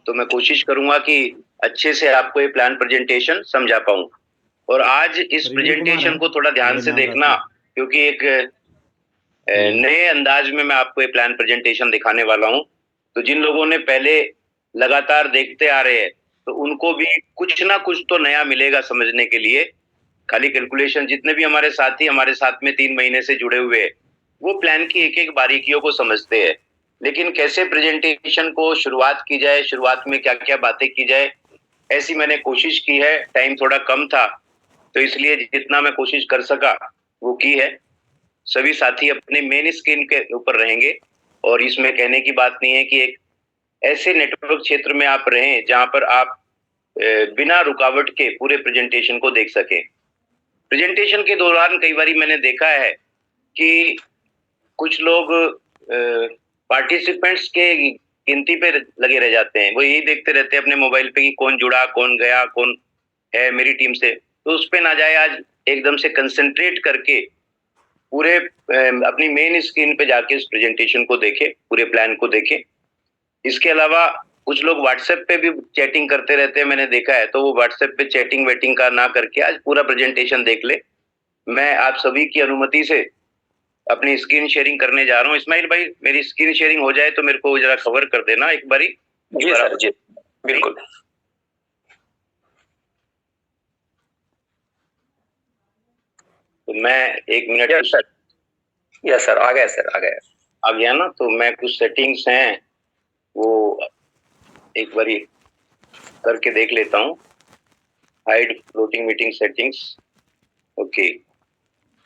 तो मैं कोशिश करूंगा कि अच्छे से आपको ये प्लान प्रेजेंटेशन समझा पाऊं। और आज इस रिनी कुमार प्रेजेंटेशन है को थोड़ा ध्यान मेरे से नाम देखना, राशि। क्योंकि एक नए अंदाज में मैं आपको ये प्लान प्रेजेंटेशन दिखाने वाला हूं। तो जिन लोगों ने पहले लगातार देखते आ रहे हैं, तो उनको भी कुछ ना कुछ तो नया मिलेगा समझने के लिए। खाली कैलकुलेशन, जितने भी हमारे साथी हमारे साथ में 3 महीने से जुड़े हुए हैं, वो प्लान की एक एक बारीकियों को समझते हैं। लेकिन कैसे प्रेजेंटेशन को शुरुआत की जाए, शुरुआत में क्या क्या बातें की जाए, ऐसी मैंने कोशिश की है। टाइम थोड़ा कम था, तो इसलिए जितना मैं कोशिश कर सका वो की है। सभी साथी अपने मेन स्क्रीन के ऊपर रहेंगे, और इसमें कहने की बात नहीं है कि एक ऐसे नेटवर्क क्षेत्र में आप रहें जहां पर आप बिना रुकावट के पूरे प्रेजेंटेशन को देख सकें। प्रेजेंटेशन के दौरान कई बार मैंने देखा है कि कुछ लोग पार्टिसिपेंट्स के गिनती पे लगे रह जाते हैं। वो यही देखते रहते हैं अपने मोबाइल पे कि कौन जुड़ा, कौन गया, कौन है मेरी टीम से। तो उस पे ना जाए, आज एकदम से कंसंट्रेट करके पूरे अपनी मेन स्क्रीन पे जाके उस प्रेजेंटेशन को देखें, पूरे प्लान को देखें। इसके अलावा कुछ लोग व्हाट्सएप पे भी चैटिंग करते रहते हैं, मैंने देखा है। तो वो व्हाट्सएप पे चैटिंग वेटिंग का ना करके आज पूरा प्रेजेंटेशन देख ले। मैं आप सभी की अनुमति से अपनी स्क्रीन शेयरिंग करने जा रहा हूँ। इस्माइल भाई, मेरी स्क्रीन शेयरिंग हो जाए तो मेरे को जरा खबर कर देना एक बारी। जी सर, जी बिल्कुल। तो मैं 1 मिनट। यस सर, आ गया सर, आ गया। आ गया ना? तो मैं कुछ सेटिंग्स हैं वो एक बारी करके देख लेता हूँ। Hide floating meeting settings. Okay,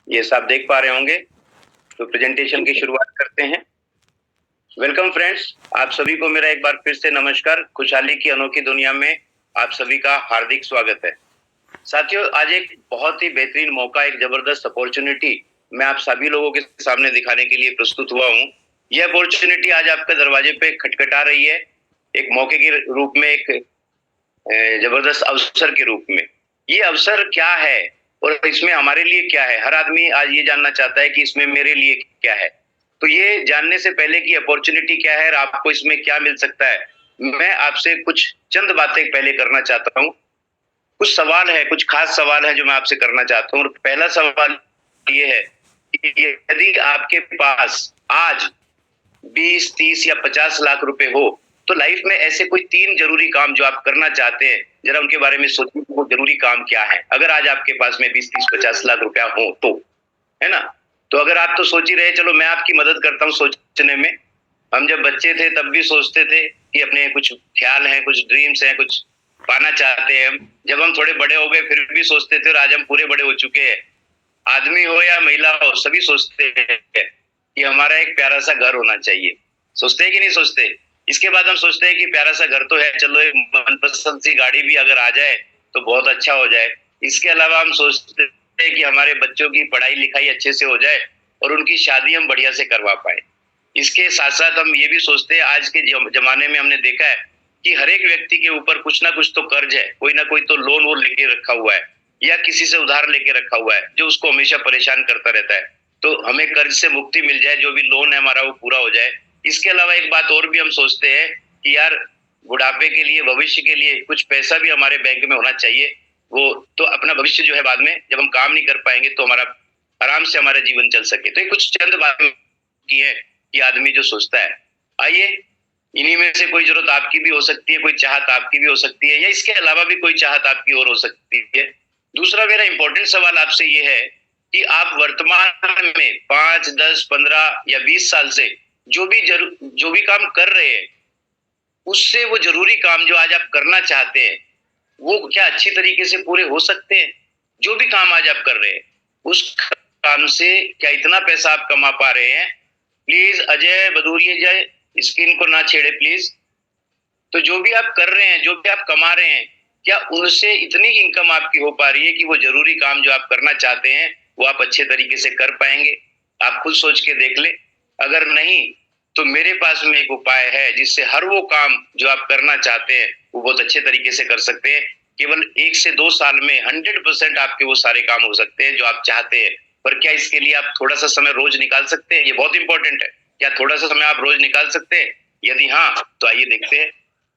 ये सब देख पा रहे होंगे। तो प्रेजेंटेशन की शुरुआत करते हैं। वेलकम फ्रेंड्स, आप सभी को मेरा एक बार फिर से नमस्कार। खुशहाली की अनोखी दुनिया में आप सभी का हार्दिक स्वागत है। साथियों, आज एक बहुत ही बेहतरीन मौका, एक जबरदस्त अपॉर्चुनिटी मैं आप सभी लोगों के सामने दिखाने के लिए प्रस्तुत हुआ हूँ। यह अपॉर्चुनिटी आज आपके दरवाजे पे खटखटा रही है, एक मौके के रूप में, एक जबरदस्त अवसर के रूप में। ये अवसर क्या है और इसमें हमारे लिए क्या है? हर आदमी आज ये जानना चाहता है कि इसमें मेरे लिए क्या है। तो ये जानने से पहले कि अपॉर्चुनिटी क्या है और आपको इसमें क्या मिल सकता है, मैं आपसे कुछ चंद बातें पहले करना चाहता हूँ। कुछ सवाल है, कुछ खास सवाल है जो मैं आपसे करना चाहता हूँ। और पहला सवाल ये है कि यदि आपके पास आज 20, 30 या 50 लाख रुपए हो, तो लाइफ में ऐसे कोई 3 जरूरी काम जो आप करना चाहते हैं, जरा उनके बारे में सोचिए। वो जरूरी काम क्या है? अगर आज आपके पास में 20, 30, 50 लाख रुपया हो तो, है ना? तो अगर आप तो सोच ही रहे, चलो मैं आपकी मदद करता हूँ सोचने में। हम जब बच्चे थे तब भी सोचते थे कि अपने कुछ ख्याल हैं, कुछ ड्रीम्स हैं, कुछ पाना चाहते हैं हम। जब हम थोड़े बड़े हो गए फिर भी सोचते थे, और आज हम पूरे बड़े हो चुके हैं। आदमी हो या महिला हो, सभी सोचते हैं कि हमारा एक प्यारा सा घर होना चाहिए। सोचते हैं कि नहीं सोचते? इसके बाद हम सोचते हैं कि प्यारा सा घर तो है, चलो एक मनपसंद सी गाड़ी भी अगर आ जाए तो बहुत अच्छा हो जाए। इसके अलावा हम सोचते हैं कि हमारे बच्चों की पढ़ाई लिखाई अच्छे से हो जाए और उनकी शादी हम बढ़िया से करवा पाए। इसके साथ साथ हम ये भी सोचते हैं, आज के जमाने में हमने देखा है कि हर एक व्यक्ति के ऊपर कुछ ना कुछ तो कर्ज है, कोई ना कोई तो लोन वो लेके रखा हुआ है या किसी से उधार लेके रखा हुआ है, जो उसको हमेशा परेशान करता रहता है। तो हमें कर्ज से मुक्ति मिल जाए, जो भी लोन है हमारा वो पूरा हो जाए। इसके अलावा एक बात और भी हम सोचते हैं कि यार बुढ़ापे के लिए, भविष्य के लिए कुछ पैसा भी हमारे बैंक में होना चाहिए। वो तो अपना भविष्य जो है बाद में जब हम काम नहीं कर पाएंगे तो हमारा आराम से हमारा जीवन चल सके। तो ये कुछ चंद बातें की है कि आदमी जो सोचता है। आइए, इन्हीं में से कोई जरूरत आपकी भी हो सकती है, कोई चाहत आपकी भी हो सकती है, या इसके अलावा भी कोई चाहत आपकी और हो सकती है। दूसरा मेरा इंपॉर्टेंट सवाल आपसे ये है कि आप वर्तमान में 5, 10, 15 या 20 साल से जो भी काम कर रहे हैं, उससे वो जरूरी काम जो आज आप करना चाहते हैं, वो क्या अच्छी तरीके से पूरे हो सकते हैं? जो भी काम आज आप कर रहे हैं, उस काम से क्या इतना पैसा आप कमा पा रहे हैं? प्लीज अजय बदूरिया जय, स्क्रीन को ना छेड़े प्लीज। तो जो भी आप कर रहे हैं, जो भी आप कमा रहे हैं, क्या उनसे इतनी इनकम आपकी हो पा रही है कि वो जरूरी काम जो आप करना चाहते हैं वो आप अच्छे तरीके से कर पाएंगे? आप खुद सोच के देख ले। अगर नहीं तो मेरे पास में एक उपाय है जिससे हर वो काम जो आप करना चाहते हैं वो बहुत अच्छे तरीके से कर सकते हैं। केवल 1 से 2 साल में 100% आपके वो सारे काम हो सकते हैं जो आप चाहते हैं। पर क्या इसके लिए आप थोड़ा सा समय रोज निकाल सकते हैं? ये बहुत इंपॉर्टेंट है। क्या थोड़ा सा समय आप रोज निकाल सकते हैं? यदि हाँ, तो आइए देखते हैं।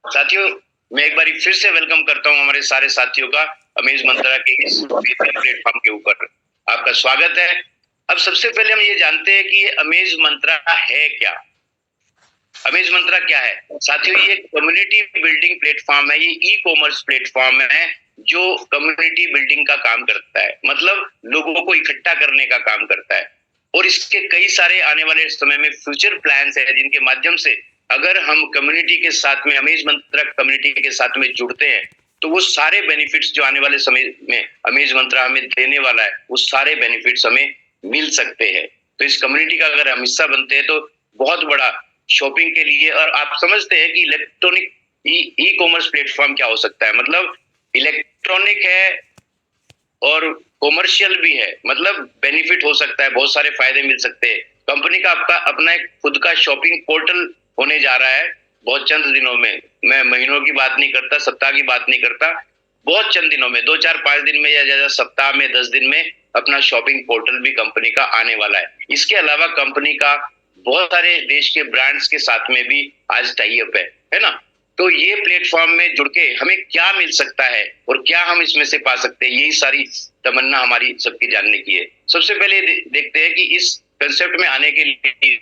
साथियों, मैं एक बार फिर से वेलकम करता हूं हमारे सारे साथियों का अमेज मंत्रा के इस प्लेटफॉर्म के ऊपर आपका स्वागत है। अब सबसे पहले हम ये जानते हैं कि ये अमेज मंत्रा है क्या। अमेज मंत्रा क्या है साथियों? ये कम्युनिटी बिल्डिंग प्लेटफॉर्म है, ये ई कॉमर्स प्लेटफॉर्म है जो कम्युनिटी बिल्डिंग का काम करता है, मतलब लोगों को इकट्ठा करने का काम करता है। और इसके कई सारे आने वाले समय में फ्यूचर प्लान्स है जिनके माध्यम से अगर हम कम्युनिटी के साथ में, अमेज मंत्रा कम्युनिटी के साथ में जुड़ते हैं, तो वो सारे बेनिफिट्स जो आने वाले समय में अमेज मंत्रा हमें देने वाला है, वो सारे बेनिफिट्स हमें मिल सकते हैं। तो इस कम्युनिटी का अगर हम हिस्सा बनते हैं तो बहुत बड़ा शॉपिंग के लिए, और आप समझते हैं कि इलेक्ट्रॉनिक ई कॉमर्स प्लेटफॉर्म क्या हो सकता है, मतलब इलेक्ट्रॉनिक है और कॉमर्शियल भी है, मतलब बेनिफिट हो सकता है, बहुत सारे फायदे मिल सकते हैं। कंपनी का आपका अपना एक खुद का शॉपिंग पोर्टल होने जा रहा है बहुत चंद दिनों में। मैं महीनों की बात नहीं करता, सप्ताह की बात नहीं करता, बहुत चंद दिनों में, 2 4 5 दिन में या ज्यादा सप्ताह में 10 दिन में अपना शॉपिंग पोर्टल भी कंपनी का आने वाला है। इसके अलावा कंपनी का बहुत सारे देश के ब्रांड्स के साथ में भी आज टाई अप है ना। तो ये प्लेटफॉर्म में जुड़ के हमें क्या मिल सकता है और क्या हम इसमें से पा सकते हैं, यही सारी तमन्ना हमारी सबकी जानने की है। सबसे पहले देखते हैं कि इस कंसेप्ट में आने के लिए,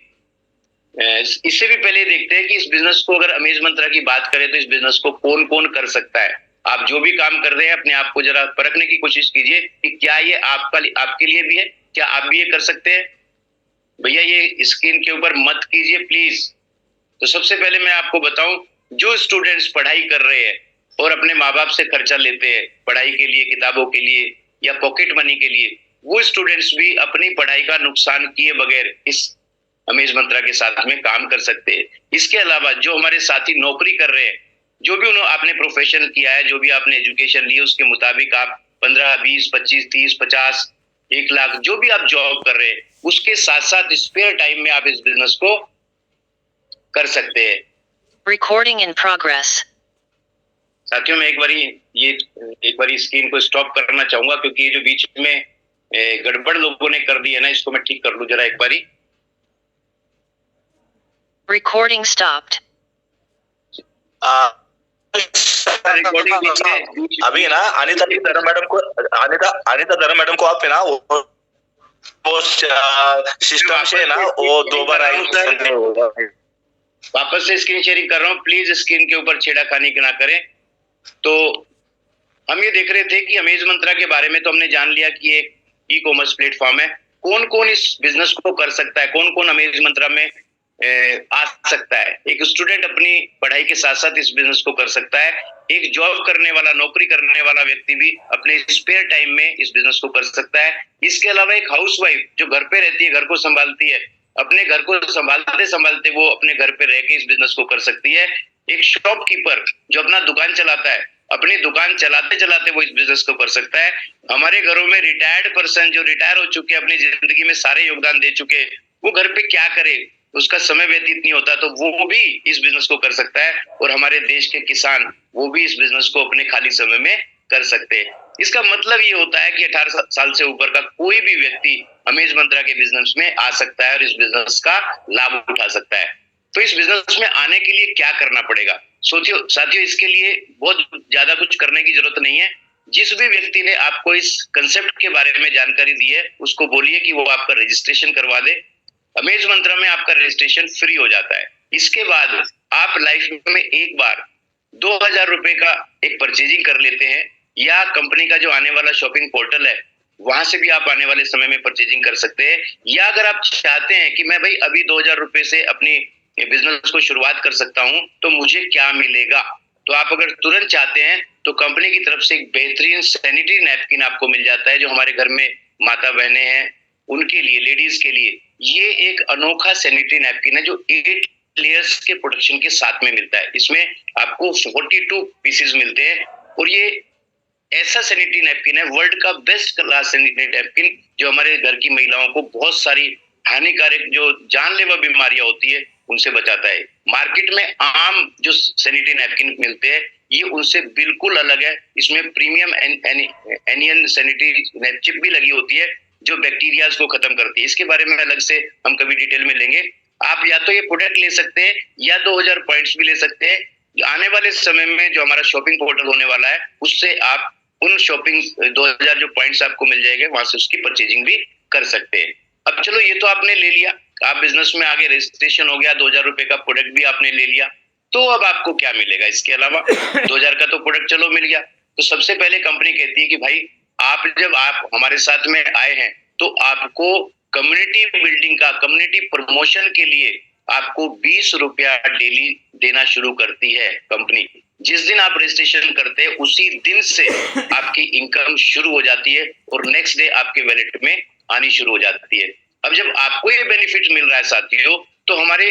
इससे भी पहले देखते हैं कि इस बिजनेस को, अगर अमेज मंत्रा की बात करें तो इस बिजनेस को कौन कौन कर सकता है। आप जो भी काम कर रहे हैं अपने आप को जरा परखने की कोशिश कीजिए कि क्या ये आपके लिए भी है, क्या आप भी ये कर सकते हैं। भैया ये स्क्रीन के ऊपर मत कीजिए प्लीज। तो सबसे पहले मैं आपको बताऊं, जो स्टूडेंट्स पढ़ाई कर रहे हैं और अपने माँ बाप से खर्चा लेते हैं पढ़ाई के लिए, किताबों के लिए या पॉकेट मनी के लिए, वो स्टूडेंट्स भी अपनी पढ़ाई का नुकसान किए बगैर इस अमेज मंत्रा के साथ में काम कर सकते हैं। इसके अलावा जो हमारे साथी नौकरी कर रहे हैं, जो भी उन्होंने आपने प्रोफेशन किया है, जो भी आपने एजुकेशन ली, उसके मुताबिक आप 15 20 25 30 50 1 लाख जो भी आप जॉब कर रहे हैं, उसके साथ साथ स्पेयर टाइम में आप इस बिजनेस को कर सकते हैं। Recording in progress. साथियों, मैं एक बारी स्क्रीन को स्टॉप करना चाहूंगा क्योंकि ये जो बीच में गड़बड़ लोगों ने कर दी है ना, इसको मैं ठीक कर लूं जरा एक बारी। Recording stopped. रिकॉर्डिंग अभी ना अनिता धर्म मैडम को आप है ना वो सिस्टम से ना वो 2 बार आई वापस से स्क्रीन शेयरिंग कर रहा हूँ, प्लीज स्क्रीन के ऊपर छेड़खानी ना करें। तो हम ये देख रहे थे कि अमेज मंत्रा के बारे में तो हमने जान लिया कि एक ई कॉमर्स प्लेटफॉर्म है। कौन कौन इस बिजनेस को कर सकता है, कौन कौन अमेज मंत्रा में आ सकता है। एक स्टूडेंट अपनी पढ़ाई के साथ साथ इस बिजनेस को कर सकता है। एक जॉब करने वाला, नौकरी करने वाला व्यक्ति भी अपने स्पेयर टाइम में इस बिजनेस को कर सकता है। इसके अलावा एक हाउसवाइफ जो घर पे रहती है, घर को संभालती है, अपने घर को संभालते संभालते वो अपने घर पे रह के इस बिजनेस को कर सकती है। एक शॉपकीपर जो अपना दुकान चलाता है, अपनी दुकान चलाते चलाते वो इस बिजनेस को कर सकता है। हमारे घरों में रिटायर्ड पर्सन जो रिटायर हो चुके, अपनी जिंदगी में सारे योगदान दे चुके, वो घर पे क्या करे, उसका समय व्यतीत नहीं होता, तो वो भी इस बिजनेस को कर सकता है। और हमारे देश के किसान वो भी इस बिजनेस को अपने खाली समय में कर सकते हैं। इसका मतलब ये होता है कि 18 साल से ऊपर का कोई भी व्यक्ति अमेज मंत्रा के बिजनेस में आ सकता है और इस बिजनेस का लाभ उठा सकता है। तो इस बिजनेस में आने के लिए क्या करना पड़ेगा? साथियों, इसके लिए बहुत ज्यादा कुछ करने की जरूरत नहीं है। जिस भी व्यक्ति ने आपको इस कंसेप्ट के बारे में जानकारी दी है, उसको बोलिए कि वो आपका रजिस्ट्रेशन करवा दे। अमेज मंत्रा में आपका रजिस्ट्रेशन फ्री हो जाता है। इसके बाद आप लाइफ में एक बार 2000 रुपए का एक परचेजिंग कर लेते हैं, या कंपनी का जो आने वाला शॉपिंग पोर्टल है वहां से भी आप आने वाले समय में परचेजिंग कर सकते हैं। या अगर आप चाहते हैं कि मैं भाई अभी 2000 रुपए से अपनी बिजनेस को शुरुआत कर सकता हूं, तो मुझे क्या मिलेगा, तो आप अगर तुरंत चाहते हैं तो कंपनी की तरफ से एक बेहतरीन सैनिटरी नैपकिन आपको मिल जाता है। जो हमारे घर में माता बहनें हैं उनके लिए, लेडीज के लिए ये एक अनोखा सैनिटरी नैपकिन है जो 8 लेयर्स के प्रोटेक्शन के साथ में मिलता है। इसमें आपको 42 पीसेस मिलते हैं और ये ऐसा सैनिटरी नैपकिन है, वर्ल्ड का बेस्ट क्लास सैनिटरी नैपकिन, जो हमारे घर की महिलाओं को बहुत सारी हानिकारक जो जानलेवा बीमारियां होती है उनसे बचाता है। मार्केट में आम जो सैनिटरी नैपकिन मिलते हैं ये उनसे बिल्कुल अलग है। इसमें प्रीमियम एनियन सैनिटरी चिप भी लगी होती है जो बैक्टीरिया को खत्म करती है। इसके बारे में अलग से हम कभी डिटेल में लेंगे। आप या तो ये प्रोडक्ट ले सकते हैं या 2000 पॉइंट्स भी ले सकते हैं, आने वाले समय में जो हमारा शॉपिंग पोर्टल होने वाला है, उससे आप उन शॉपिंग 2000 जो पॉइंट्स आपको मिल जाएंगे, वहां से उसकी परचेजिंग भी कर सकते हैं। अब चलो ये तो आपने ले लिया, आप बिजनेस में आगे रजिस्ट्रेशन हो गया, 2000 रुपए का प्रोडक्ट भी आपने ले लिया। तो अब आपको क्या मिलेगा इसके अलावा? 2000 का तो प्रोडक्ट चलो मिल गया। तो सबसे पहले कंपनी कहती है कि भाई जब आप हमारे साथ में आए हैं तो आपको कम्युनिटी बिल्डिंग का, कम्युनिटी प्रमोशन के लिए आपको 20 रुपया डेली देना शुरू करती है कंपनी। जिस दिन आप रजिस्ट्रेशन करते हैं उसी दिन से आपकी इनकम शुरू हो जाती है और नेक्स्ट डे आपके वैलेट में आनी शुरू हो जाती है। अब जब आपको ये बेनिफिट मिल रहा है साथियों, तो हमारे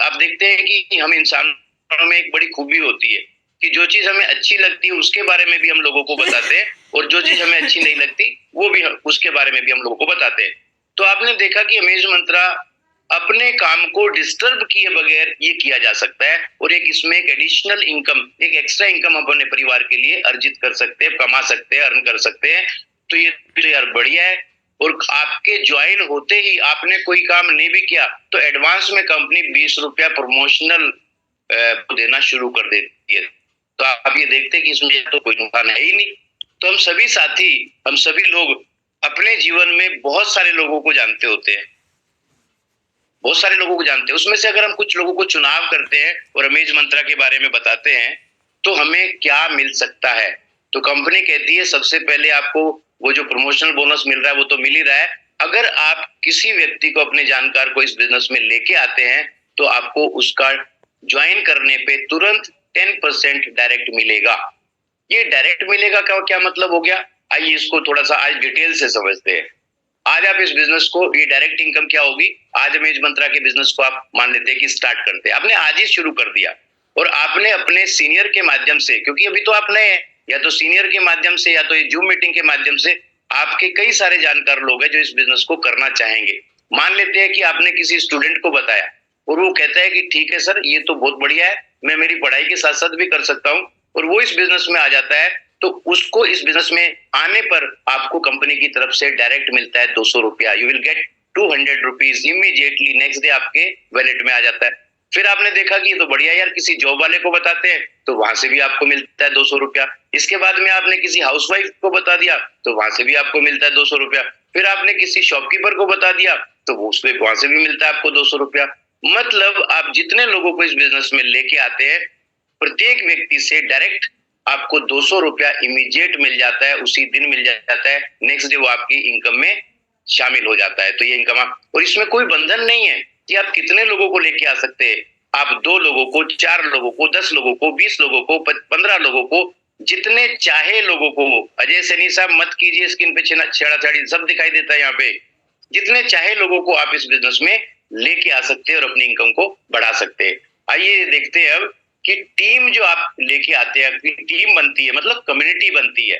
आप देखते हैं कि हम इंसानों में एक बड़ी खूबी होती है कि जो चीज हमें अच्छी लगती है उसके बारे में भी हम लोगों को बताते हैं, और जो चीज हमें अच्छी नहीं लगती वो भी उसके बारे में भी हम लोगों को बताते हैं। तो आपने देखा कि अमेज मंत्रा अपने काम को डिस्टर्ब किए बगैर ये किया जा सकता है, और एक इसमें एक एडिशनल इनकम, एक एक्स्ट्रा इनकम अपने परिवार के लिए अर्जित कर सकते हैं, कमा सकते हैं, अर्न कर सकते हैं। तो ये तो यार बढ़िया है। और आपके ज्वाइन होते ही आपने कोई काम नहीं भी किया तो एडवांस में कंपनी 20 रुपया प्रमोशनल देना शुरू कर देती है। तो आप ये देखते हैं कि इसमें तो कोई नुकसान है ही नहीं। तो हम सभी साथी, हम सभी लोग अपने जीवन में बहुत सारे लोगों को जानते होते हैं, बहुत सारे लोगों को जानते हैं। उसमें से अगर हम कुछ लोगों को चुनाव करते हैं और अमेज मंत्रा के बारे में बताते हैं तो हमें क्या मिल सकता है? तो कंपनी कहती है सबसे पहले आपको वो जो प्रमोशनल बोनस मिल रहा है वो तो मिल ही रहा है। अगर आप किसी व्यक्ति को, अपने जानकार को इस बिजनेस में लेके आते हैं तो आपको उसका ज्वाइन करने पे तुरंत 10% डायरेक्ट मिलेगा। ये डायरेक्ट मिलेगा का क्या मतलब हो गया? आइए इसको थोड़ा सा आज डिटेल से समझते हैं। आज आप इस बिजनेस को, ये डायरेक्ट इनकम क्या होगी, आज अमेज मंत्रा के बिजनेस को आप मान लेते हैं कि स्टार्ट करते हैं। आपने आज ही शुरू कर दिया और आपने अपने सीनियर के माध्यम से, क्योंकि अभी तो आप नए हैं, या तो सीनियर के माध्यम से या तो ये जूम मीटिंग के माध्यम से आपके कई सारे जानकार लोग हैं जो इस बिजनेस को करना चाहेंगे। मान लेते हैं कि आपने किसी स्टूडेंट को बताया और वो कहता है कि ठीक है सर, ये तो बहुत बढ़िया है, मैं मेरी पढ़ाई के साथ साथ भी कर सकता हूँ, और वो इस बिजनेस में आ जाता है। तो उसको इस बिजनेस में आने पर आपको कंपनी की तरफ से डायरेक्ट मिलता है 200 रुपया। You will get 200 rupees immediately, next day आपके वैलेट में आ जाता है। फिर आपने देखा कि ये तो बढ़िया यार, किसी जॉब वाले को बताते हैं तो वहां से भी आपको मिलता है 200 रुपया। इसके बाद में आपने किसी हाउसवाइफ को बता दिया तो वहां से भी आपको मिलता है 200 रुपया। फिर आपने किसी शॉपकीपर को बता दिया तो उसमें वहां से भी मिलता है आपको 200 रुपया। मतलब आप जितने लोगों को इस बिजनेस में लेके आते हैं, प्रत्येक व्यक्ति से डायरेक्ट आपको 200 रुपया इमीडिएट मिल जाता है, उसी दिन मिल जाता है, नेक्स्ट डे वो आपकी इनकम में शामिल हो जाता है। तो ये इनकम, और इसमें कोई बंधन नहीं है कि आप कितने लोगों को लेके आ सकते हैं। आप 2 लोगों को, 4 लोगों को, 10 लोगों को, 20 लोगों को, 15 लोगों को, जितने चाहे लोगों को। अजय सैनी साहब मत कीजिए स्क्रीन पे छेड़ाछाड़ी, सब दिखाई देता है यहाँ पे। जितने चाहे लोगों को आप इस बिजनेस में लेके आ सकते हैं और अपनी इनकम को बढ़ा सकते हैं। आइए देखते हैं अब कि टीम जो आप लेके आते हैं, आपकी टीम बनती है, मतलब कम्युनिटी बनती है,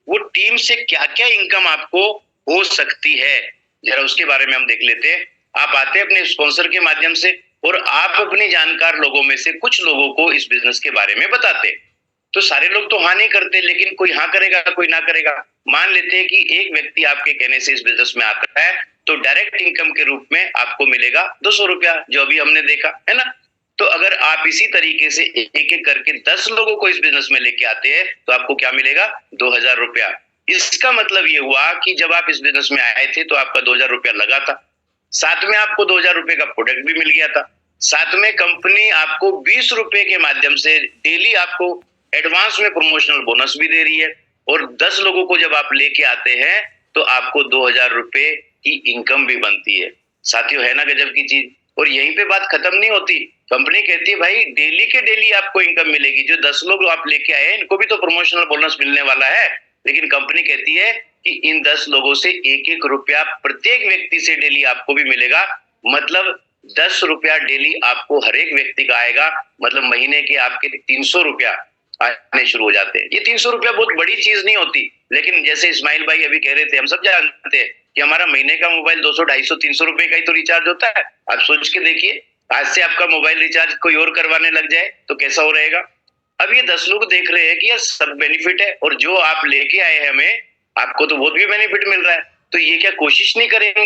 वो टीम से क्या क्या इनकम आपको हो सकती है, जरा उसके बारे में हम देख लेते हैं। आप आते हैं अपने स्पॉन्सर के माध्यम से और आप अपने जानकार लोगों में से कुछ लोगों को इस बिजनेस के बारे में बताते हैं। तो सारे लोग तो हाँ नहीं करते, लेकिन कोई हाँ करेगा, कोई ना करेगा। मान लेते हैं कि एक व्यक्ति आपके कहने से इस बिजनेस में आता है तो डायरेक्ट इनकम के रूप में आपको मिलेगा 200 रुपया, जो अभी हमने देखा है ना। तो अगर आप इसी तरीके से एक एक करके 10 लोगों को इस बिजनेस में लेके आते हैं तो आपको क्या मिलेगा? 2000 रुपया। इसका मतलब ये हुआ कि जब आप इस बिजनेस में आए थे तो आपका 2000 रुपया लगा था, साथ में आपको 2000 रुपए का प्रोडक्ट भी मिल गया था, साथ में कंपनी आपको 20 रुपए के माध्यम से डेली आपको एडवांस में प्रमोशनल बोनस भी दे रही है, और 10 लोगों को जब आप लेके आते हैं तो आपको 2000 रुपए की इनकम भी बनती है। साथियों, है ना गजब की चीज। और यहीं पे बात खत्म नहीं होती। कंपनी कहती है भाई डेली के डेली आपको इनकम मिलेगी। जो 10 लोग आप लेके आए हैं इनको भी तो प्रमोशनल बोनस मिलने वाला है, लेकिन कंपनी कहती है कि इन 10 लोगों से 1-1 रुपया प्रत्येक व्यक्ति से डेली आपको भी मिलेगा। मतलब 10 रुपया डेली आपको हर एक व्यक्ति का आएगा। मतलब महीने के आपके 300 रुपया आने शुरू हो जाते हैं। ये 300 रुपया बहुत बड़ी चीज नहीं होती, लेकिन जैसे इस्माइल भाई अभी कह रहे थे, हम सब जानते हैं कि हमारा महीने का मोबाइल 200, 250, 300 रुपए का ही तो रिचार्ज होता है। आप सोच के देखिए, आज से आपका मोबाइल रिचार्ज कोई और करवाने लग जाए तो कैसा हो रहेगा। अब ये 10 लोग देख रहे हैं कि यार सब बेनिफिट है, और जो आप लेके आए हैं हमें, आपको तो बहुत भी बेनिफिट मिल रहा है, तो ये क्या कोशिश नहीं करेंगे?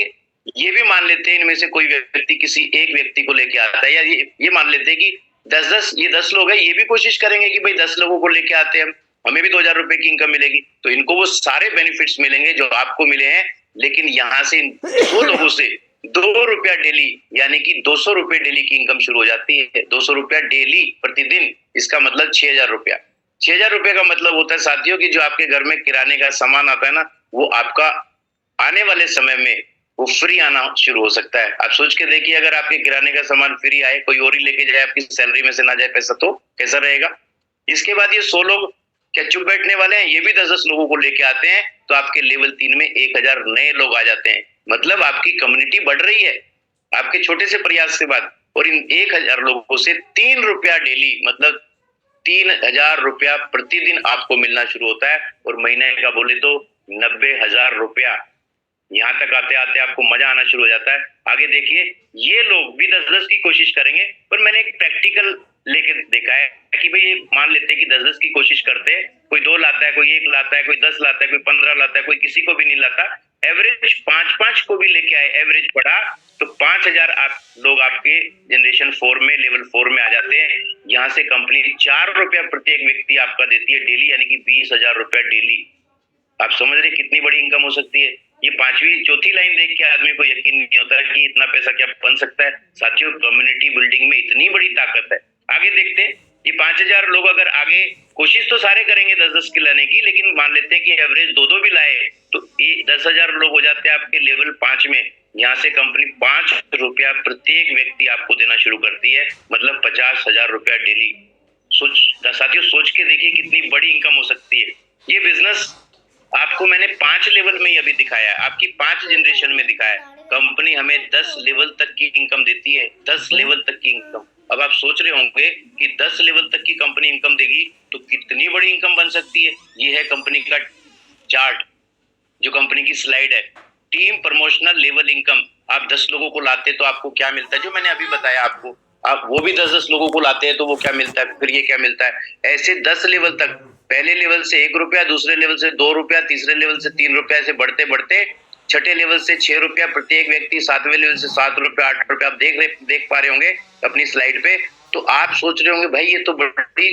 ये भी मान लेते हैं इनमें से कोई व्यक्ति किसी एक व्यक्ति को लेके आता है, या ये मान लेते हैं कि 10 ये 10 लोग हैं, ये भी कोशिश करेंगे कि भाई 10 लोगों को लेके आते हैं, हमें भी 2000 रुपए की इनकम मिलेगी, तो इनको वो सारे बेनिफिट्स मिलेंगे जो आपको मिले हैं। लेकिन यहाँ से 100 लोगों से 2 रुपया डेली यानी कि 200 रुपए डेली की इनकम शुरू हो जाती है। 200 रुपया डेली प्रतिदिन, इसका मतलब 6000 रुपया। 6000 रुपये का मतलब होता है साथियों कि जो आपके घर में किराने का सामान आता है ना, वो आपका आने वाले समय में वो फ्री आना शुरू हो सकता है। आप सोच के देखिए, अगर आपके किराने का सामान फ्री आए, कोई और ही लेके जाए, आपकी सैलरी में से ना जाए पैसा, तो कैसा रहेगा। इसके बाद ये 100 लोग क्या चुप बैठने वाले हैं, ये भी 10-10 लोगों को लेके आते हैं, तो आपके लेवल 3 में 1000 नए लोग आ जाते हैं। मतलब आपकी कम्युनिटी बढ़ रही है आपके छोटे से प्रयास के बाद। और इन 1000 लोगों से 3 रुपया डेली मतलब 3000 रुपया प्रतिदिन आपको मिलना शुरू होता है। और महीने का बोले तो 90,000 रुपया। यहाँ तक आते आते आपको मजा आना शुरू हो जाता है। आगे देखिए, ये लोग भी 10-10 की कोशिश करेंगे, पर मैंने एक प्रैक्टिकल लेके देखा है कि भाई मान लेते हैं कि 10-10 की कोशिश करते हैं, कोई 2 लाता है, कोई 1 लाता है, कोई 10 लाता है, कोई 15 लाता है, कोई किसी को भी नहीं लाता। एवरेज 5-5 को भी लेके आए, एवरेज पड़ा तो 5000 आप लोग आपके जनरेशन 4 में, लेवल 4 में आ जाते हैं। यहाँ से कंपनी 4 रुपया प्रत्येक व्यक्ति आपका देती है डेली, यानी कि 20,000 रुपया डेली। आप समझ रहे कितनी बड़ी इनकम हो सकती है। ये 5वीं चौथी लाइन देख के आदमी को यकीन नहीं होता कि इतना पैसा क्या बन सकता है। साथियों, कम्युनिटी बिल्डिंग में इतनी बड़ी ताकत है। आगे देखते हैं, ये 5000 लोग अगर आगे कोशिश तो सारे करेंगे 10-10 की लाने की, लेकिन मान लेते हैं कि एवरेज 2-2 भी लाए तो 10,000 लोग हो जाते हैं आपके लेवल 5 में। यहाँ से कंपनी 5 रुपया प्रत्येक व्यक्ति आपको देना शुरू करती है, मतलब 50,000 रुपया डेली। साथियों सोच के देखिए कितनी बड़ी इनकम हो सकती है। ये बिजनेस आपको मैंने 5 लेवल में ही अभी दिखाया है, आपकी 5 जनरेशन में दिखाया है। कंपनी हमें 10 लेवल तक की इनकम देती है, 10 लेवल तक की इनकम। अब आप सोच रहे होंगे कि 10 लेवल तक की कंपनी इनकम देगी तो कितनी बड़ी इनकम बन सकती है। ये है कंपनी का चार्ट, जो कंपनी की स्लाइड है, टीम प्रमोशनल लेवल इनकम। आप 10 लोगों को लाते तो आपको क्या मिलता है, जो मैंने अभी बताया आपको। आप वो भी 10-10 लोगों को लाते हैं तो वो क्या मिलता है, फिर ये क्या मिलता है। ऐसे 10 लेवल तक, पहले लेवल से 1 रुपया, दूसरे लेवल से 2 रुपया, तीसरे लेवल से 3 रुपया, ऐसे बढ़ते बढ़ते छठे लेवल से 6 रुपया प्रत्येक व्यक्ति, 7वें लेवल से 7 रुपया, 8 रुपया। आप देख पा रहे होंगे अपनी स्लाइड पे। तो आप सोच रहे होंगे भाई ये तो बड़ी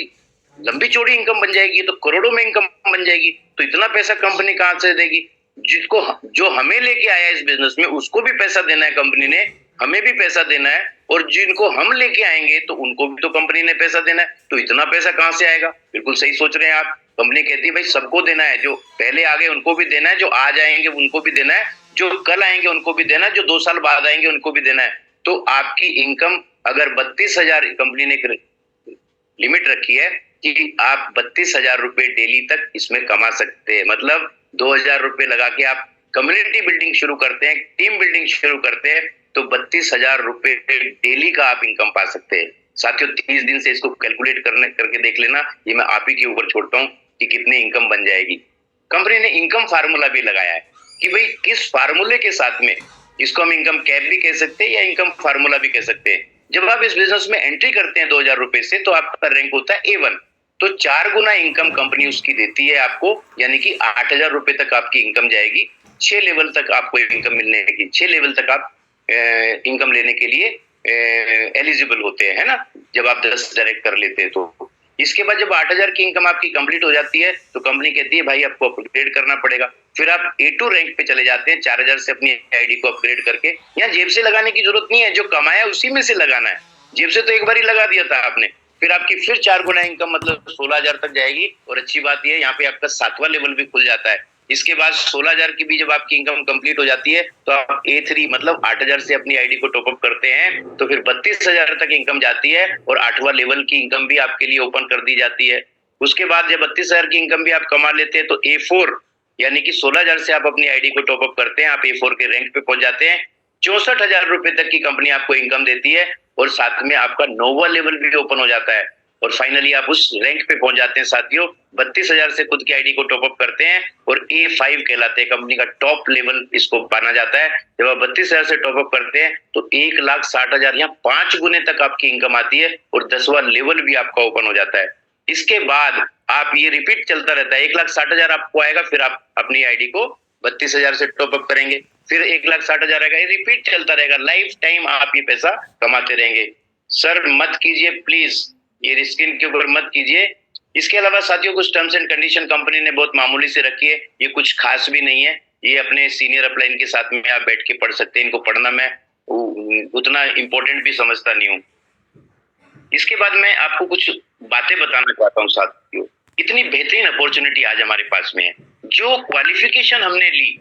लंबी चौड़ी इनकम बन जाएगी, ये तो करोड़ों में इनकम बन जाएगी, तो इतना पैसा कंपनी कहां से देगी। जिसको जो हमें लेके आया इस बिजनेस में उसको भी पैसा देना है कंपनी ने, हमें भी पैसा देना है, और जिनको हम लेके आएंगे तो उनको भी तो कंपनी ने पैसा देना है। तो इतना पैसा कहां से आएगा। बिल्कुल सही सोच रहे हैं आप। कंपनी कहती है भाई सबको देना है, जो पहले आ गए उनको भी देना है, जो आज आएंगे उनको भी देना है, जो कल आएंगे उनको भी देना है, जो 2 साल बाद आएंगे उनको भी देना है। तो आपकी इनकम अगर 32,000 कंपनी ने लिमिट रखी है कि आप 32,000 रुपए डेली तक इसमें कमा सकते हैं। मतलब 2,000 रुपए लगा के आप कम्युनिटी बिल्डिंग शुरू करते हैं, टीम बिल्डिंग शुरू करते हैं, तो 32,000 रुपए डेली का आप इनकम पा सकते हैं। साथियों 30 दिन से इसको कैलकुलेट करके देख लेना, ये मैं आप ही के ऊपर छोड़ता हूँ कि कितनी इनकम बन जाएगी। कंपनी ने इनकम फार्मूला भी लगाया है कि भाई किस फार्मूले के साथ में, इसको हम इनकम कैप भी कह सकते हैं या इनकम फार्मूला भी कह सकते हैं। जब आप इस बिजनेस में एंट्री करते हैं 2,000 रुपए से, तो आपका रैंक होता है A1। तो 4 गुना इनकम कंपनी उसकी देती है आपको, यानी कि 8,000 रुपए तक आपकी इनकम जाएगी। 6 लेवल तक आपको इनकम मिलने की, 6 लेवल तक आप इनकम लेने के लिए एलिजिबल होते हैं, है ना, जब आप 10 डायरेक्ट कर लेते हैं तो। इसके बाद जब 8,000 की इनकम आपकी कंप्लीट हो जाती है तो कंपनी कहती है भाई आपको अपग्रेड करना पड़ेगा। फिर आप A2 रैंक पे चले जाते हैं, 4,000 से अपनी आईडी को अपग्रेड करके। यहाँ जेब से लगाने की जरूरत नहीं है, जो कमाया उसी में से लगाना है। जेब से तो एक बार ही लगा दिया था आपने, फिर आपकी फिर 4 गुना इनकम मतलब 16,000 तक जाएगी। और अच्छी बात यह है यहाँ पे आपका 7वां लेवल भी खुल जाता है। इसके बाद 16,000 की भी जब आपकी इनकम कंप्लीट हो जाती है तो आप A3 मतलब 8,000 से अपनी आईडी को टॉपअप करते हैं, तो फिर 32,000 तक इनकम जाती है और 8वां लेवल की इनकम भी आपके लिए ओपन कर दी जाती है। उसके बाद जब 32,000 की इनकम भी आप कमा लेते हैं तो A4 यानी कि 16,000 से आप अपनी आईडी को टॉपअप करते हैं, आप A4 के रैंक पे पहुंच जाते हैं। 64,000 रुपए तक की कंपनी आपको इनकम देती है और साथ में आपका 9वां लेवल भी ओपन हो जाता है और फाइनली आप उस रैंक पे पहुंच जाते हैं। साथियों 32,000 से खुद की आईडी को टॉपअप करते हैं और A5 कहलाते हैं, कंपनी का टॉप लेवल इसको माना जाता है। जब आप 32,000 से टॉपअप करते हैं तो 1,60,000 यहाँ 5 गुने तक आपकी इनकम आती है और 10वां लेवल भी आपका ओपन हो जाता है। इसके बाद आप ये रिपीट चलता रहता है, 1,60,000 आपको आएगा, फिर आप अपनी आईडी को 32,000 से टॉपअप करेंगे, फिर 1,60,000 आएगा, ये रिपीट चलता रहेगा। लाइफ टाइम आप ये पैसा कमाते रहेंगे। सर मत कीजिए प्लीज, ये स्क्रीन के ऊपर मत कीजिए। इसके अलावा साथियों कुछ टर्म्स एंड कंडीशन कंपनी ने बहुत मामूली से रखी है, ये कुछ खास भी नहीं है, ये अपने सीनियर अपलाइन के साथ में आप बैठ के पढ़ सकते हैं। इनको पढ़ना मैं उतना इम्पोर्टेंट भी समझता नहीं हूँ। इसके बाद मैं आपको कुछ बातें बताना चाहता हूँ साथियों। इतनी बेहतरीन अपॉर्चुनिटी आज हमारे पास में है। जो क्वालिफिकेशन हमने ली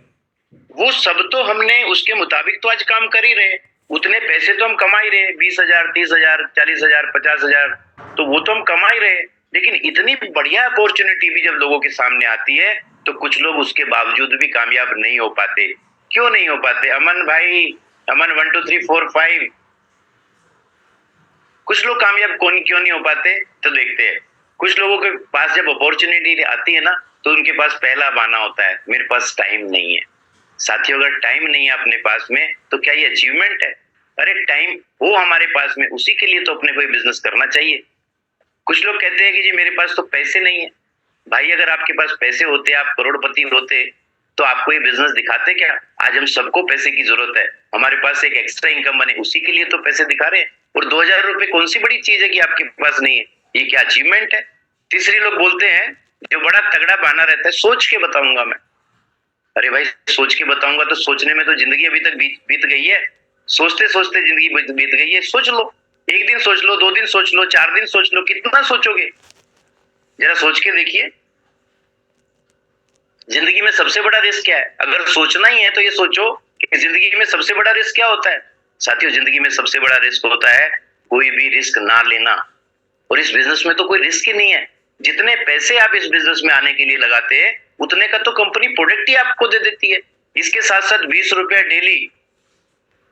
वो सब तो हमने उसके मुताबिक तो आज काम कर ही रहे, उतने पैसे तो हम कमा ही रहे, 20,000, 30,000, 40,000, 50,000, तो वो तो हम कमा ही रहे। लेकिन इतनी बढ़िया अपॉर्चुनिटी भी जब लोगों के सामने आती है तो कुछ लोग उसके बावजूद भी कामयाब नहीं हो पाते। क्यों नहीं हो पाते? अमन भाई, अमन 1 2 3 4 5, कुछ लोग कामयाब क्यों नहीं हो पाते? तो देखते हैं। कुछ लोगों के पास जब अपॉर्चुनिटी आती है ना तो उनके पास पहला बहाना होता है, मेरे पास टाइम नहीं है। साथियों अगर टाइम नहीं है अपने पास में तो क्या ये अचीवमेंट है? अरे टाइम हो हमारे पास में, उसी के लिए तो अपने कोई बिजनेस करना चाहिए। कुछ लोग कहते हैं कि जी मेरे पास तो पैसे नहीं है। भाई अगर आपके पास पैसे होते, आप करोड़पति होते, तो आपको ये बिजनेस दिखाते क्या? आज हम सबको पैसे की जरूरत है, हमारे पास एक एक्स्ट्रा इनकम बने, उसी के लिए तो पैसे दिखा रहे हैं। और 2,000 रुपए कौन सी बड़ी चीज है कि आपके पास नहीं है? ये क्या अचीवमेंट है? तीसरी लोग बोलते हैं, जो बड़ा तगड़ा बहाना रहता है, सोच के बताऊंगा मैं। अरे भाई सोच के बताऊंगा तो सोचने में तो जिंदगी अभी तक बीत गई है, सोचते सोचते जिंदगी बीत गई है। सोच लो, एक दिन सोच लो, 2 दिन सोच लो, 4 दिन सोच लो, कितना सोचोगे? जरा सोच के देखिए। जिंदगी में सबसे बड़ा रिस्क क्या है? अगर सोचना ही है तो ये सोचो कि जिंदगी में सबसे बड़ा रिस्क क्या होता है। साथियों जिंदगी में सबसे बड़ा रिस्क होता है कोई भी रिस्क ना लेना। और इस बिजनेस में तो कोई रिस्क ही नहीं है। जितने पैसे आप इस बिजनेस में आने के लिए लगाते हैं उतने का तो कंपनी प्रोडक्ट ही आपको दे देती है। इसके साथ साथ 20 रुपया डेली।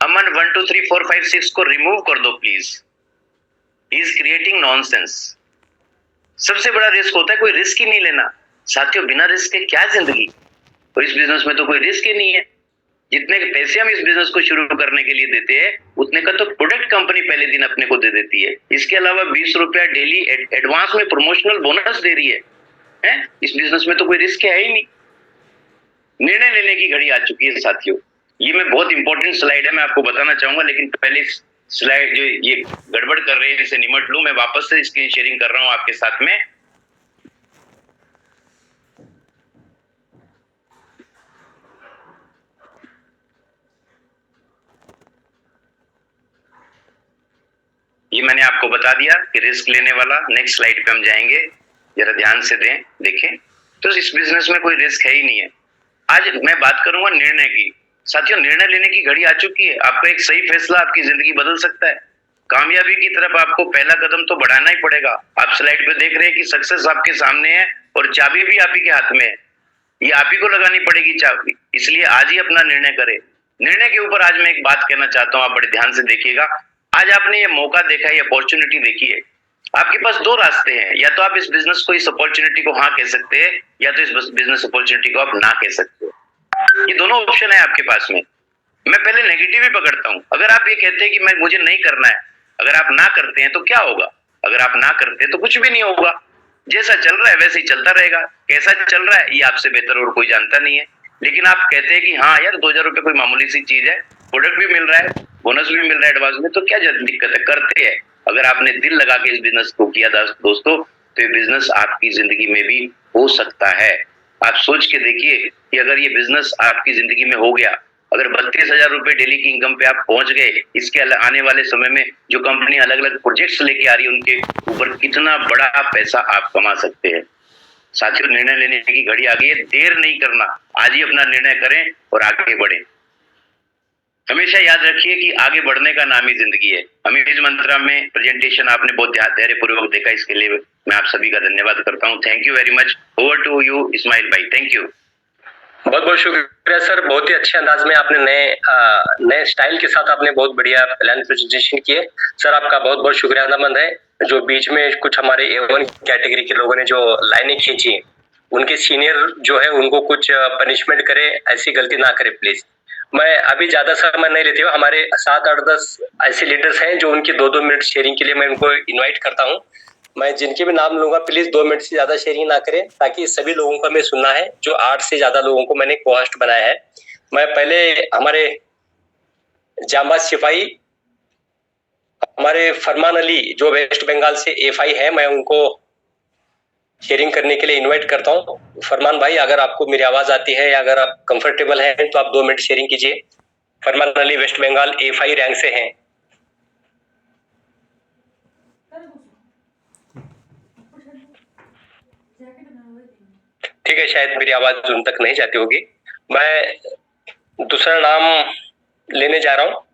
अमन 1 2 3 4 5 6 को रिमूव कर दो प्लीज, इज क्रिएटिंग नॉनसेंस। सबसे बड़ा रिस्क होता है कोई रिस्क ही नहीं लेना। साथियों बिना रिस्क के क्या जिंदगी? और इस बिजनेस में तो कोई रिस्क ही नहीं है। जितने पैसे हम इस बिजनेस को शुरू करने के लिए देते हैं उतने का तो प्रोडक्ट कंपनी पहले दिन अपने को दे देती है। इसके अलावा 20 रुपया डेली एडवांस में प्रमोशनल बोनस दे रही है। इस बिजनेस में तो कोई रिस्क है ही नहीं। निर्णय लेने की घड़ी आ चुकी है साथियों। ये मैं बहुत इंपॉर्टेंट स्लाइड है, मैं आपको बताना चाहूंगा, लेकिन पहले स्लाइड जो ये गड़बड़ कर रहे हैं इसे निमट लूं। मैं वापस से स्क्रीन शेयरिंग कर रहा हूं आपके साथ में। ये मैंने आपको बता दिया कि रिस्क लेने वाला। नेक्स्ट स्लाइड पे हम जाएंगे, जरा ध्यान से देखें। तो इस बिजनेस में कोई रिस्क है ही नहीं है। आज मैं बात करूंगा निर्णय की। साथियों निर्णय लेने की घड़ी आ चुकी है। आपका एक सही फैसला आपकी जिंदगी बदल सकता है। कामयाबी की तरफ आपको पहला कदम तो बढ़ाना ही पड़ेगा। आप स्लाइड पे देख रहे हैं कि सक्सेस आपके सामने है और चाबी भी आप ही के हाथ में है। ये आप ही को लगानी पड़ेगी चाबी, इसलिए आज ही अपना निर्णय करें। निर्णय के ऊपर आज मैं एक बात कहना चाहता हूं, आप बड़े ध्यान से देखिएगा। आज आपने ये मौका देखा, ये अपॉर्चुनिटी देखी है। आपके पास 2 रास्ते हैं, या तो आप इस बिजनेस को, इस अपॉर्चुनिटी को हाँ कह सकते हैं, या तो इस बिजनेस अपॉर्चुनिटी को आप ना कह सकते हो। ये दोनों ऑप्शन है आपके पास में। मैं पहले नेगेटिव ही पकड़ता हूं। अगर आप ये कहते हैं कि मुझे नहीं करना है, अगर आप ना करते हैं तो क्या होगा? अगर आप ना करते हैं तो कुछ भी नहीं होगा। जैसा चल रहा है वैसे ही चलता रहेगा। कैसा चल रहा है ये आपसे बेहतर और कोई जानता नहीं है। लेकिन आप कहते हैं कि हाँ यार 2,000 रुपए कोई मामूली सी चीज है, प्रोडक्ट भी मिल रहा है, बोनस भी मिल रहा है एडवांस में, तो क्या दिक्कत है? करते हैं। अगर आपने दिल लगा के इस बिजनेस को किया दोस्तों तो ये बिजनेस आपकी जिंदगी में भी हो सकता है। आप सोच के देखिए कि अगर ये बिजनेस आपकी जिंदगी में हो गया, अगर 32,000 रुपए डेली की इनकम पे आप पहुंच गए, इसके आने वाले समय में जो कंपनी अलग अलग प्रोजेक्ट्स लेके आ रही है उनके ऊपर कितना बड़ा पैसा आप कमा सकते हैं। साथियों निर्णय लेने की घड़ी आ गई है, देर नहीं करना, आज ही अपना निर्णय करें और आगे बढ़ें। हमेशा याद रखिए कि आगे बढ़ने का नाम ही जिंदगी है। अमीज मंत्रा में प्रेजेंटेशन आपने बहुत धैर्यपूर्वक देखा, इसके लिए मैं आप सभी का धन्यवाद करता हूं। Thank you very much. Over to you Ismail भाई। Thank you. बहुत बहुत शुक्रिया सर। बहुत ही अच्छे अंदाज में आपने नए स्टाइल के साथ आपने बहुत बढ़िया प्लान प्रेजेंटेशन किए। सर आपका बहुत बहुत शुक्रियामंद है। जो बीच में कुछ हमारे A1 कैटेगरी के लोगों ने जो लाइनें खींची, उनके सीनियर जो है उनको कुछ पनिशमेंट करे, ऐसी गलती ना करे प्लीज। मैं अभी ज्यादा समय नहीं लेती हूँ। हमारे 7 8 10 ऐसे लीडर्स हैं जो उनकी 2-2 मिनट शेयरिंग के लिए मैं उनको इन्वाइट करता हूँ। मैं जिनके भी नाम लूंगा प्लीज 2 मिनट से ज्यादा शेयरिंग ना करें, ताकि सभी लोगों का मैं सुनना है। जो 8 से ज्यादा लोगों को मैंने को-होस्ट बनाया है। मैं पहले हमारे जांबाज सिपाही हमारे फरमान अली जो वेस्ट बंगाल से एफआई है, मैं उनको शेयरिंग करने के लिए इनवाइट करता हूँ। फरमान भाई, अगर आपको मेरी आवाज आती है या अगर आप कंफर्टेबल हैं तो आप 2 मिनट शेयरिंग कीजिए। फरमान अली वेस्ट बंगाल एफआई रैंक से हैं। ठीक है, शायद मेरी आवाज उन तक नहीं जाती होगी। मैं दूसरा नाम लेने जा रहा हूँ।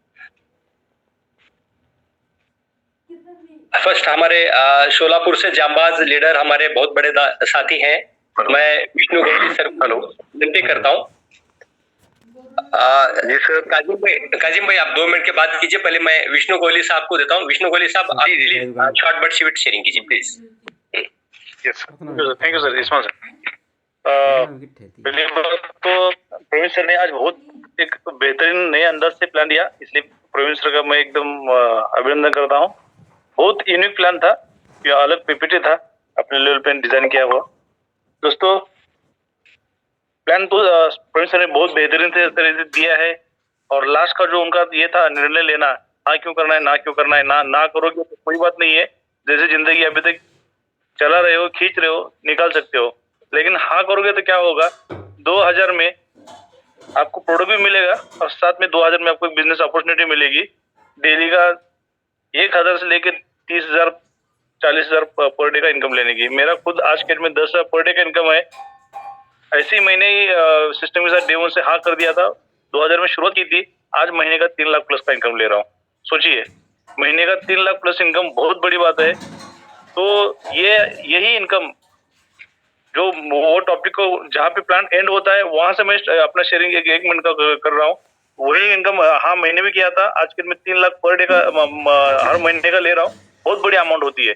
फर्स्ट हमारे शोलापुर से जांबाज लीडर हमारे बहुत बड़े साथी हैं। मैं विष्णु गौरी सर विनती करता हूँ। जी सर। काजिम भाई आप 2 मिनट के बाद कीजिए। पहले मैं विष्णु कोहली साहब को देता हूँ। विष्णु कोहली साहब आप please short but sweet sharing कीजिए please. Yes, thank you sir. Ismail sir, पहली बात तो प्रवीण सर ने आज बहुत एक बेहतरीन नए अंदाज से प्लान दिया, इसलिए प्रवीण सर का मैं एकदम अभिनंदन करता हूँ। बहुत यूनिक प्लान था, यह अलग पीपीटी था, अपने लेवल पे डिजाइन किया हुआ। दोस्तों, प्लान तो प्रवीण सर ने बहुत बेहतरीन तरह से दिया है, और लास्ट का जो उनका ये था निर्णय लेना, हाँ क्यों करना है, ना क्यों करना है, ना करोगे तो कोई बात नहीं है, जैसे जिंदगी अभी तक चला रहे हो, खींच रहे हो, निकाल सकते हो, लेकिन हाँ करोगे तो क्या होगा, 2000 में आपको प्रोडक्ट भी मिलेगा और साथ में 2000 में आपको एक बिजनेस अपॉर्चुनिटी मिलेगी। डेली का 1000 से लेकर 30,000 40,000 पर डे का इनकम लेने की। मेरा खुद आज के डेट में 10,000 पर डे का इनकम है। ऐसे ही महीने ही सिस्टम के साथ डे 1 से हाँ कर दिया था। 2000 में शुरुआत की थी, आज महीने का 3 लाख प्लस का इनकम ले रहा हूँ। सोचिए, महीने का 3 लाख प्लस इनकम बहुत बड़ी बात है। तो यही इनकम जो वो टॉपिक को जहाँ पे प्लान एंड होता है वहां से मैं अपना शेयरिंग 1 मिनट का कर रहा हूँ। वही इनकम हाँ महीने में किया था, आज के में 3 लाख पर डे का हर महीने का ले रहा हूँ। बहुत बड़ी अमाउंट होती है।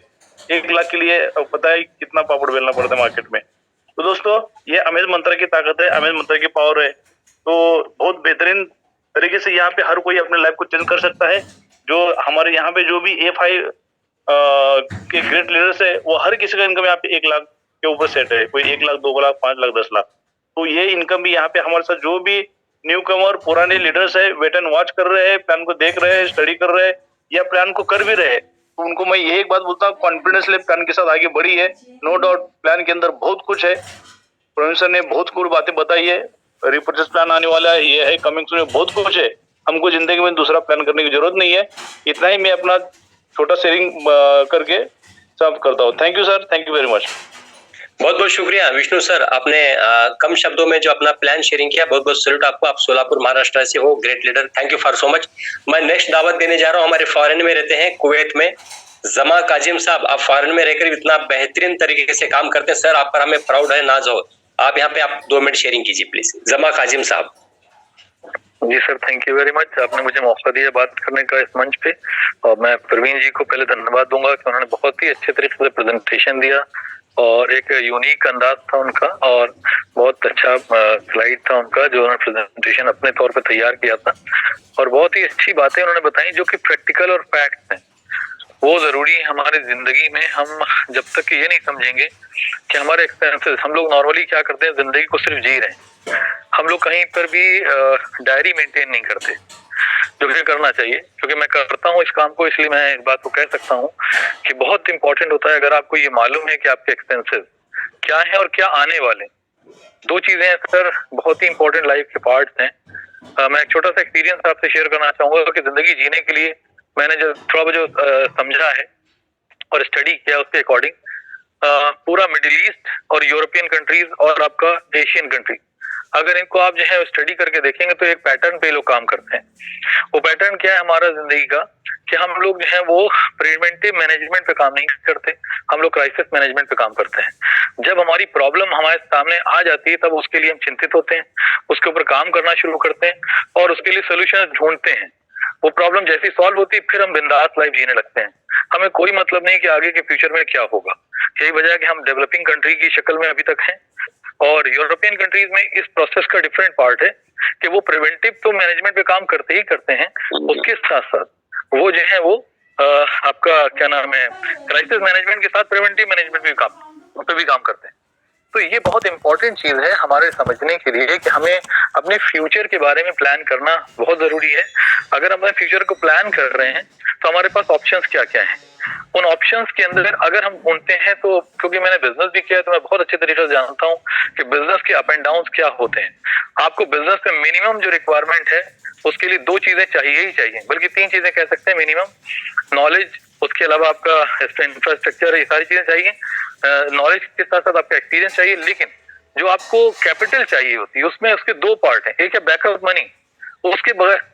1 लाख के लिए पता है कितना पापड़ बेलना पड़ता है मार्केट में। तो दोस्तों, ये अमेज मंत्र की ताकत है, अमेज मंत्र की पावर है। तो बहुत बेहतरीन तरीके से यहाँ पे हर कोई अपने लाइफ को चेंज कर सकता है। जो हमारे यहाँ पे जो भी एफआई के ग्रेट लीडर्स है, वो हर किसी का इनकम यहाँ पे 1 लाख के ऊपर सेट है। कोई 1 लाख, 2 लाख, 5 लाख, 10 लाख। तो ये इनकम भी यहाँ पे हमारे साथ जो भी न्यू कमर पुराने लीडर्स है, वेट एंड वॉच कर रहे हैं, प्लान को देख रहे हैं, स्टडी कर रहे हैं, या प्लान को कर भी रहे हैं, तो उनको मैं यही एक बात बोलता हूँ, कॉन्फिडेंसली प्लान के साथ आगे बढ़ी है। नो डाउट प्लान के अंदर बहुत कुछ है। प्रवीण सर ने बहुत कुछ बातें बताई है। रिपर्चेस प्लान आने वाला है, ये है, कमिंग सून, बहुत कुछ है। हमको जिंदगी में दूसरा प्लान करने की जरूरत नहीं है। इतना ही मैं अपना छोटा शेयरिंग करके सब करता हूँ। Thank you sir, thank you very much. बहुत बहुत शुक्रिया विष्णु सर, आपने कम शब्दों में जो अपना प्लान शेयरिंग किया। बहुत बहुत सैल्यूट आपको। आप सोलापुर महाराष्ट्र से हो, great leader. Thank you for so much. मैं नेक्स्ट दावत देने जा रहा हूँ। हमारे फॉरेन में रहते हैं, कुवैत में, जमा काजिम साहब। आप फॉरेन में रहकर इतना बेहतरीन तरीके से काम करते हैं सर, आप पर हमें प्राउड है, नाज हो। आप यहाँ पे आप 2 मिनट शेयरिंग कीजिए प्लीज। जमा काजिम साहब। जी sir, thank you very much. आपने मुझे मौका दिया बात करने का इस मंच पे, और मैं प्रवीण जी को पहले धन्यवाद दूंगा कि उन्होंने बहुत ही अच्छे तरीके से प्रेजेंटेशन दिया, और एक यूनिक अंदाज था उनका, और बहुत अच्छा स्लाइड था उनका जो उन्होंने प्रेजेंटेशन अपने तौर पे तैयार किया था, और बहुत ही अच्छी बातें उन्होंने बताई जो कि प्रैक्टिकल और फैक्ट हैं। वो जरूरी है हमारी जिंदगी में। हम जब तक ये नहीं समझेंगे कि हमारे एक्सपेंसेस, हम लोग नॉर्मली क्या करते हैं, जिंदगी को सिर्फ जी रहे हैं, हम लोग कहीं पर भी डायरी मेंटेन नहीं करते, जो कि करना चाहिए। क्योंकि मैं करता हूँ इस काम को, इसलिए मैं इस बात को कह सकता हूँ कि बहुत इंपॉर्टेंट होता है। अगर आपको ये मालूम है कि आपके एक्सपेंसेस क्या है और क्या आने वाले, 2 चीजें हैं सर, बहुत ही इंपॉर्टेंट लाइफ के पार्ट्स हैं। मैं एक छोटा सा एक्सपीरियंस आपसे शेयर करना चाहूंगा कि जिंदगी जीने के लिए मैंने जो थोड़ा बहुत समझा है और स्टडी किया, उसके अकॉर्डिंग पूरा मिडिल ईस्ट और यूरोपियन कंट्रीज और आपका एशियन कंट्री, अगर इनको आप जो है स्टडी करके देखेंगे तो एक पैटर्न पे लोग काम करते हैं। वो पैटर्न क्या है हमारा जिंदगी का, कि हम लोग जो है वो प्रिवेंटिव मैनेजमेंट पे काम नहीं करते, हम लोग क्राइसिस मैनेजमेंट पे काम करते हैं। जब हमारी प्रॉब्लम हमारे सामने आ जाती है तब उसके लिए हम चिंतित होते हैं, उसके ऊपर काम करना शुरू करते हैं और उसके लिए सोल्यूशन ढूंढते हैं। वो प्रॉब्लम जैसी सॉल्व होती है फिर हम बिंदास लाइफ जीने लगते हैं। हमें कोई मतलब नहीं कि आगे के फ्यूचर में क्या होगा। यही वजह है कि हम डेवलपिंग कंट्री की शक्ल में अभी तक हैं, और यूरोपियन कंट्रीज में इस प्रोसेस का डिफरेंट पार्ट है कि वो प्रिवेंटिव तो मैनेजमेंट पे काम करते ही करते हैं, उसके साथ साथ वो जो है वो आपका क्या नाम है, क्राइसिस मैनेजमेंट के साथ प्रिवेंटिव मैनेजमेंट पे भी काम करते हैं। तो दोस्तों ये बहुत इंपॉर्टेंट चीज है हमारे समझने के लिए कि हमें अपने फ्यूचर के बारे में प्लान करना बहुत जरूरी है। अगर हम अपने फ्यूचर को प्लान कर रहे हैं तो हमारे पास ऑप्शंस क्या क्या हैं, उन ऑप्शंस के अंदर अगर हम ढूंढते हैं तो, क्योंकि मैंने बिजनेस भी किया है तो मैं बहुत अच्छे तरीके से जानता हूँ कि बिजनेस के अप एंड डाउन क्या होते हैं। आपको बिजनेस में मिनिमम जो रिक्वायरमेंट है उसके लिए 2 चीजें चाहिए ही चाहिए, बल्कि 3 चीजें कह सकते हैं मिनिमम। नॉलेज, उसके अलावा आपका इंफ्रास्ट्रक्चर, ये सारी चीजें चाहिए। नॉलेज के साथ साथ आपका एक्सपीरियंस चाहिए, लेकिन जो आपको कैपिटल चाहिए होती है उसमें उसके 2 पार्ट हैं। एक है बैकअप मनी, उसके बगैर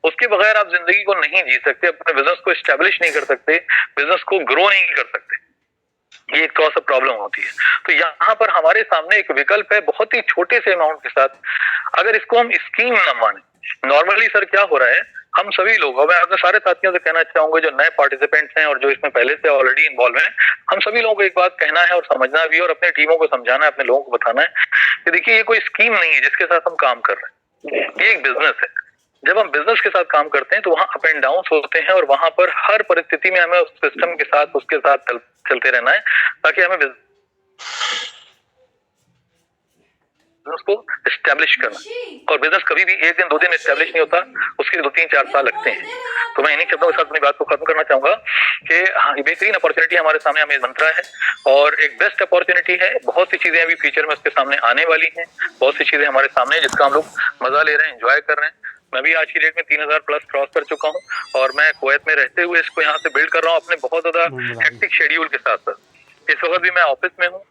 उसके बगैर आप जिंदगी को नहीं जी सकते, अपने बिजनेस को एस्टेब्लिश नहीं कर सकते, बिजनेस को ग्रो नहीं कर सकते। ये एक थोड़ा सा प्रॉब्लम होती है। तो यहाँ पर हमारे सामने एक विकल्प है बहुत ही छोटे से अमाउंट के साथ। अगर इसको हम स्कीम न माने, नॉर्मली सर क्या हो रहा है, हम सभी लोग, मैं अपने सारे साथियों से कहना चाहूंगा जो नए पार्टिसिपेंट्स हैं और जो इसमें पहले से ऑलरेडी इन्वॉल्व हैं, हम सभी लोगों को एक बात कहना है और समझना भी है और अपनी टीमों को समझाना है, अपने लोगों को बताना है कि देखिए ये कोई स्कीम नहीं है जिसके साथ हम काम कर रहे हैं, ये एक बिजनेस है। जब हम बिजनेस के साथ काम करते हैं तो वहाँ अप एंड डाउन होते हैं और वहां पर हर परिस्थिति में हमें उस सिस्टम के साथ, उसके साथ चलते रहना है ताकि हमें बिजनेस को एस्टेब्लिश करना। और बिजनेस कभी भी 1 दिन 2 दिन एस्टेब्लिश नहीं होता, उसके 2-3-4 साल लगते हैं। तो मैं इन्हीं शब्दों के साथ अपनी बात को खत्म करना चाहूंगा कि हाँ, बेहतरीन अपॉर्चुनिटी हमारे सामने अमेज मंत्रा है और एक बेस्ट अपॉर्चुनिटी है। बहुत सी चीजें अभी फ्यूचर में उसके सामने आने वाली हैं, बहुत सी चीजें हमारे सामने हैं जिसका हम लोग मजा ले रहे हैं, एंजॉय कर रहे हैं। मैं भी आज की डेट में 3000 प्लस क्रॉस कर चुका हूँ और मैं कुवैत में रहते हुए इसको यहाँ से बिल्ड कर रहा हूँ अपने बहुत ज्यादा हेक्टिक शेड्यूल के साथ साथ। इस वक्त भी मैं ऑफिस में हूँ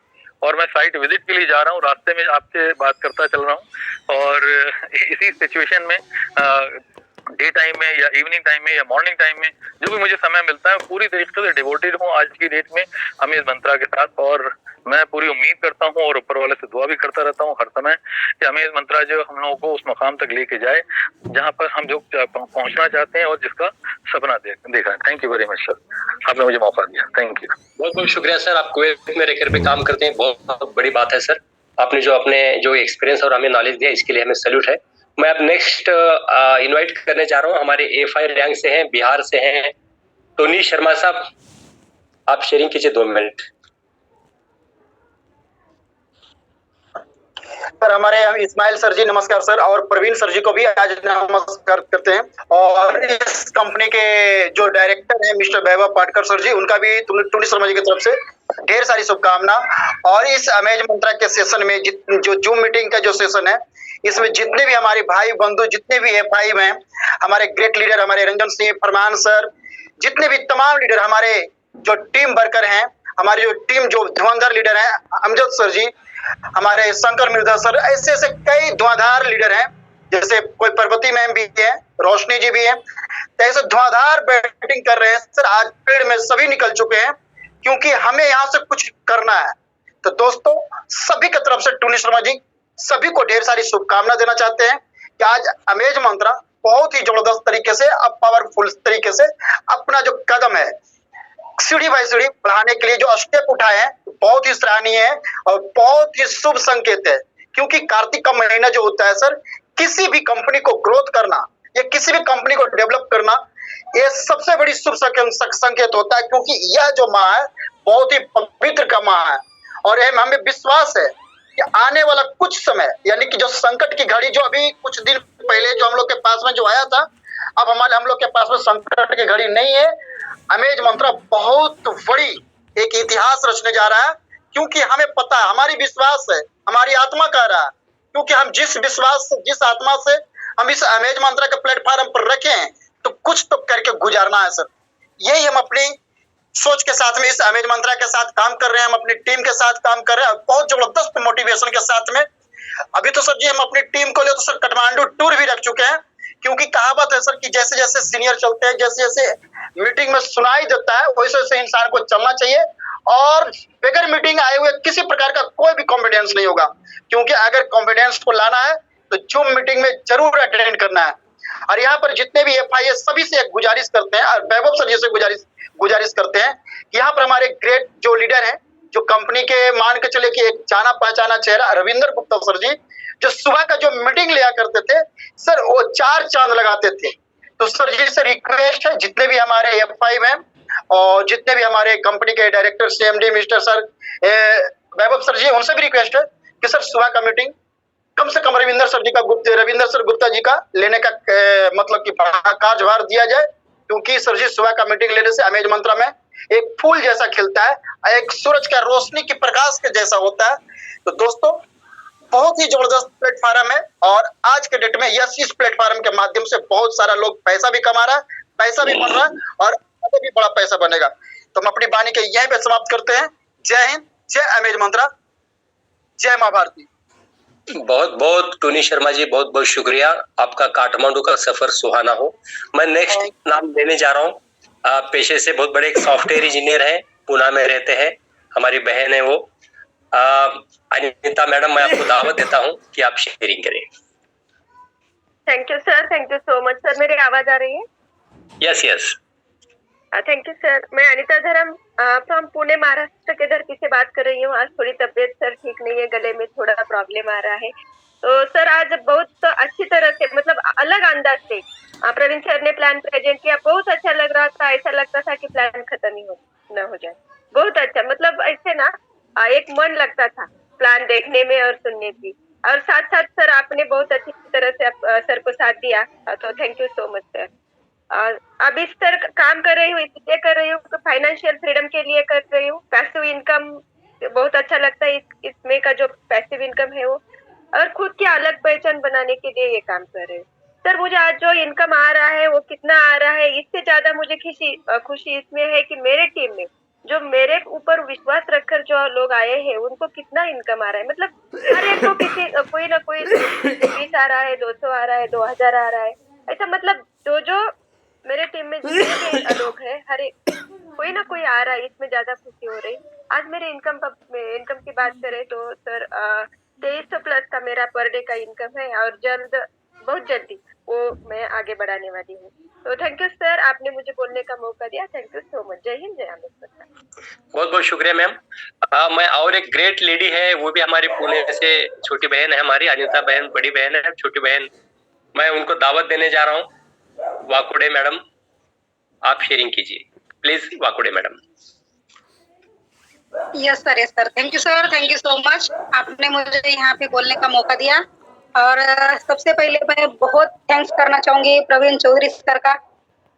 और मैं साइट विजिट के लिए जा रहा हूँ, रास्ते में आपसे बात करता चल रहा हूँ और इसी सिचुएशन में डे टाइम में या इवनिंग टाइम में या मॉर्निंग टाइम में जो भी मुझे समय मिलता है पूरी तरीके से डिवोटेड हूँ आज की डेट में अमेज मंत्रा के साथ। और मैं पूरी उम्मीद करता हूँ और ऊपर वाले से दुआ भी करता रहता हूँ हर समय कि अमेज मंत्रा जो हम लोगों को उस मकाम तक लेके जाए जहाँ पर हम जो पहुँचना चाहते हैं और जिसका सपना देखा है। Thank you very much sir, आपने मुझे मौका दिया। थैंक यू, बहुत बहुत शुक्रिया सर। आप कुवैत में रहकर भी काम करते हैं, बहुत बड़ी बात है सर। आपने जो एक्सपीरियंस और हमें नॉलेज दिया इसके लिए हमें सैल्यूट है। मैं अब नेक्स्ट इनवाइट करने जा रहा हूँ, हमारे A5 रैंक से हैं, बिहार से हैं, टोनी शर्मा साहब, आप शेयरिंग कीजिए 2 मिनट। सर हमारे इस्माइल सर जी नमस्कार सर, और प्रवीण सर जी को भी आज नमस्कार करते हैं। और इस कंपनी के जो डायरेक्टर हैं मिस्टर वैभव पाटकर सर जी, उनका भी टोनी शर्मा जी की तरफ से ढेर सारी शुभकामना। और इस अमेज मंत्रा के सेशन में जो जूम मीटिंग का जो सेशन है, इसमें जितने भी हमारे भाई बंधु, जितने भी A5 हैं, हमारे ग्रेट लीडर हमारे रंजन सिंह फरमान सर, जितने भी तमाम लीडर हमारे जो टीम वर्कर हैं, हमारी जो टीम जो धुरंधर लीडर हैं, अमजद सर जी, हमारे शंकर मिर्जा सर, ऐसे ऐसे कई धुआंधार लीडर हैं, जैसे कोई पर्वती मैम भी है, रोशनी जी भी है, तो ऐसे धुआंधार बैटिंग कर रहे हैं सर। आज फील्ड में सभी निकल चुके हैं क्योंकि हमें यहाँ से कुछ करना है। तो दोस्तों सभी की तरफ से टोनी शर्मा जी सभी को ढेर सारी शुभकामना देना चाहते हैं कि आज अमेज मंत्रा बहुत ही जबरदस्त तरीके से, अब पावरफुल तरीके से अपना जो कदम है सीढ़ी बाई सीढ़ी बढ़ाने के लिए जो स्टेप उठाए हैं बहुत ही सराहनीय है और बहुत ही शुभ संकेत है। क्योंकि कार्तिक का महीना जो होता है सर, किसी भी कंपनी को ग्रोथ करना या किसी भी कंपनी को डेवलप करना, ये सबसे बड़ी शुभ संकेत होता है। क्योंकि यह जो माह है बहुत ही पवित्र का माह है और हमें विश्वास है कि आने वाला कुछ समय, यानी कि जो संकट की घड़ी जो अभी कुछ दिन पहले जो हम लोग के पास में जो आया था, अब हम लोग के पास में संकट की घड़ी नहीं है। अमेज मंत्रा बहुत बड़ी एक इतिहास रचने जा रहा है क्योंकि हमें पता है, हमारी विश्वास है, हमारी आत्मा कह रहा है, क्योंकि हम जिस विश्वास से, जिस आत्मा से हम इस अमेज मंत्रा के प्लेटफॉर्म पर रखे हैं, तो कुछ तो करके गुजारना है सर। यही हम अपनी सोच के साथ में इस अमेज मंत्रा के साथ काम कर रहे हैं, हम अपनी टीम के साथ काम कर रहे हैं बहुत जबरदस्त मोटिवेशन के साथ में। अभी तो सर जी हम अपनी टीम को ले तो सर काठमांडू टूर भी रख चुके हैं, क्योंकि कहावत है सर कि जैसे जैसे सीनियर चलते हैं, जैसे जैसे मीटिंग में सुनाई देता है, वैसे वैसे इंसान को चलना चाहिए और बगैर मीटिंग आए हुए किसी प्रकार का कोई भी कॉन्फिडेंस नहीं होगा। क्योंकि अगर कॉन्फिडेंस को लाना है तो जूम मीटिंग में जरूर अटेंड करना है। और यहाँ पर जितने भी FIA सभी से एक गुजारिश करते हैं और वैभव सर जी से गुजारिश करते हैं, यहाँ पर हमारे ग्रेट जो लीडर हैं, जो कंपनी के मान के चले कि एक जाना पहचाना चेहरा रविंदर गुप्ता सर जी, जो सुबह का जो मीटिंग लिया करते थे सर, वो 4 चांद लगाते थे। तो सर जी से रिक्वेस्ट है, जितने भी हमारे F5 हैं और जितने भी हमारे कंपनी के डायरेक्टर CMD मिस्टर सर वैभव सर जी, उनसे भी रिक्वेस्ट है कि सर सुबह का मीटिंग कम से कम रविंदर सर गुप्ता जी का लेने का मतलब कि कार्यभार दिया जाए, क्योंकि सर जी सुबह का मीटिंग लेने से अमेज मंत्रा में एक फूल जैसा खिलता है, एक सूरज का रोशनी की प्रकाश के जैसा होता है। तो दोस्तों बहुत ही जबरदस्त प्लेटफॉर्म है और आज के डेट में यस इस प्लेटफॉर्म के माध्यम से बहुत सारा लोग पैसा भी कमा रहा है, पैसा भी बन रहा है और आगे भी बड़ा पैसा बनेगा। तो हम अपनी वाणी के यहीं पे समाप्त करते हैं। जय हिंद, जय अमेज मंत्रा, जय मां भारती। बहुत बहुत टोनी शर्मा जी, बहुत बहुत शुक्रिया। आपका काठमांडू का सफर सुहाना हो। मैं नेक्स्ट नाम लेने जा रहा हूँ। पेशे से बहुत बड़े एक सॉफ्टवेयर इंजीनियर है, पुणे में रहते हैं, हमारी बहन है वो अनिता मैडम। मैं आपको दावत देता हूँ कि आप शेयरिंग करें। Thank you sir, thank you so much sir. मेरी आवाज आ रही है? Yes yes. Thank you sir. मैं अनिता धर्म फ्रॉम पुणे महाराष्ट्र के धरती से बात कर रही हूँ। आज थोड़ी तबीयत सर ठीक नहीं है, गले में थोड़ा प्रॉब्लम आ रहा है। तो सर आज बहुत अच्छी तरह से मतलब अलग अंदाज से प्रवीण सर ने प्लान प्रेजेंट किया। बहुत अच्छा लग रहा था, ऐसा लगता था कि प्लान खत्म ही न हो जाए। बहुत अच्छा, मतलब ऐसे ना एक मन लगता था प्लान देखने में और सुनने की। और साथ साथ सर आपने बहुत अच्छी तरह से सर को साथ दिया, तो thank you so much sir. अब इस तरह काम कर रही हूँ, इसलिए कर रही हूँ तो फाइनेंशियल फ्रीडम के लिए कर रही हूँ। पैसिव इनकम बहुत अच्छा लगता है, इसमें का जो पैसिव इनकम है वो, और खुद की अलग पहचान बनाने के लिए ये काम कर रहे हैं। सर मुझे आज जो इनकम आ रहा है वो कितना आ रहा है, इससे ज्यादा मुझे खुशी इसमें है कि मेरे टीम में जो मेरे ऊपर विश्वास रखकर जो लोग आए हैं उनको कितना इनकम आ रहा है। मतलब हर एक को कोई ना कोई 20 आ रहा है, 200 आ रहा है, 2000 आ रहा है, ऐसा मतलब जो मेरे टीम में जितने भी लोग हैं हर एक कोई ना कोई आ रहा है, इसमें ज्यादा खुशी हो रही। आज मेरे इनकम की बात करें तो सर 2300 प्लस का मेरा पर डे का इनकम है और बहुत जल्दी वो मैं आगे बढ़ाने वाली हूँ। तो थैंक यू सर, आपने मुझे बोलने का मौका दिया। Thank you so much. जय हिंद, जय अमेज। बहुत बहुत शुक्रिया मैम। मैं और एक ग्रेट लेडी है, वो भी हमारी पुणे से छोटी बहन है, हमारी अनिता बहन, बड़ी बहन है, छोटी बहन। मैं उनको दावत देने जा रहा हूँ। वाकुड़े मैडम, आप शेयरिंग कीजिए please. Wakude madam. Yes sir, thank you sir, thank you so much. आपने मुझे यहाँ पे बोलने का मौका दिया और सबसे पहले मैं बहुत थैंक्स करना चाहूंगी प्रवीण चौधरी सर का।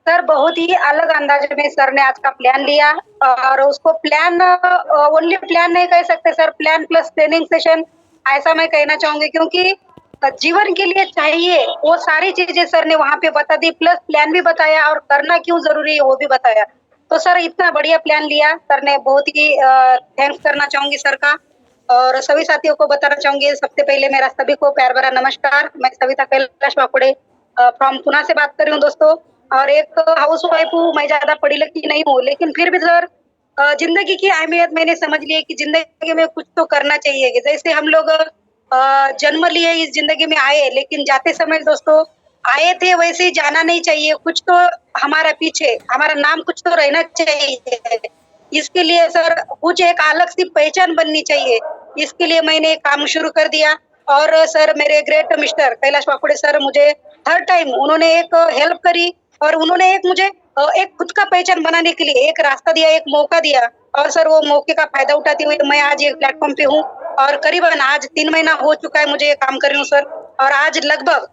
सर बहुत ही अलग अंदाज में सर ने आज का प्लान लिया और उसको प्लान ओनली प्लान नहीं कह सकते sir, plan plus training session ऐसा मैं कहना चाहूंगी, क्योंकि जीवन के लिए चाहिए वो सारी चीजें सर ने वहाँ पे बता दी, प्लस प्लान भी बताया और करना क्यों जरूरी है वो भी बताया। तो सर इतना बढ़िया प्लान लिया सर ने, बहुत ही थैंक्स करना चाहूंगी सर का। और सभी साथियों को बताना चाहूंगी, सबसे पहले मेरा सभी को प्यार भरा नमस्कार। मैं सविता कैलाश वाकुड़े फ्रॉम पुणे से बात कर रही हूँ दोस्तों। और एक हाउस वाइफ हूँ, मैं ज्यादा पढ़ी लिखी नहीं हूँ, लेकिन फिर भी सर जिंदगी की अहमियत मैंने समझ ली है कि जिंदगी में कुछ तो करना चाहिए। जैसे हम लोग जन्म लिए इस जिंदगी में आए, लेकिन जाते समय दोस्तों आए थे वैसे ही जाना नहीं चाहिए, कुछ तो हमारा पीछे हमारा नाम कुछ तो रहना चाहिए। इसके लिए सर कुछ एक अलग सी पहचान बननी चाहिए, इसके लिए मैंने काम शुरू कर दिया। और सर मेरे ग्रेट मिस्टर कैलाश वाकुड़े सर मुझे हर टाइम उन्होंने एक हेल्प करी और उन्होंने एक मुझे एक खुद का पहचान बनाने के लिए एक रास्ता दिया, एक मौका दिया। और सर वो मौके का फायदा उठाते हुए मैं आज एक प्लेटफॉर्म पे हूँ और करीबन आज 3 महीना हो चुका है मुझे ये काम कर रही हूँ सर। और आज लगभग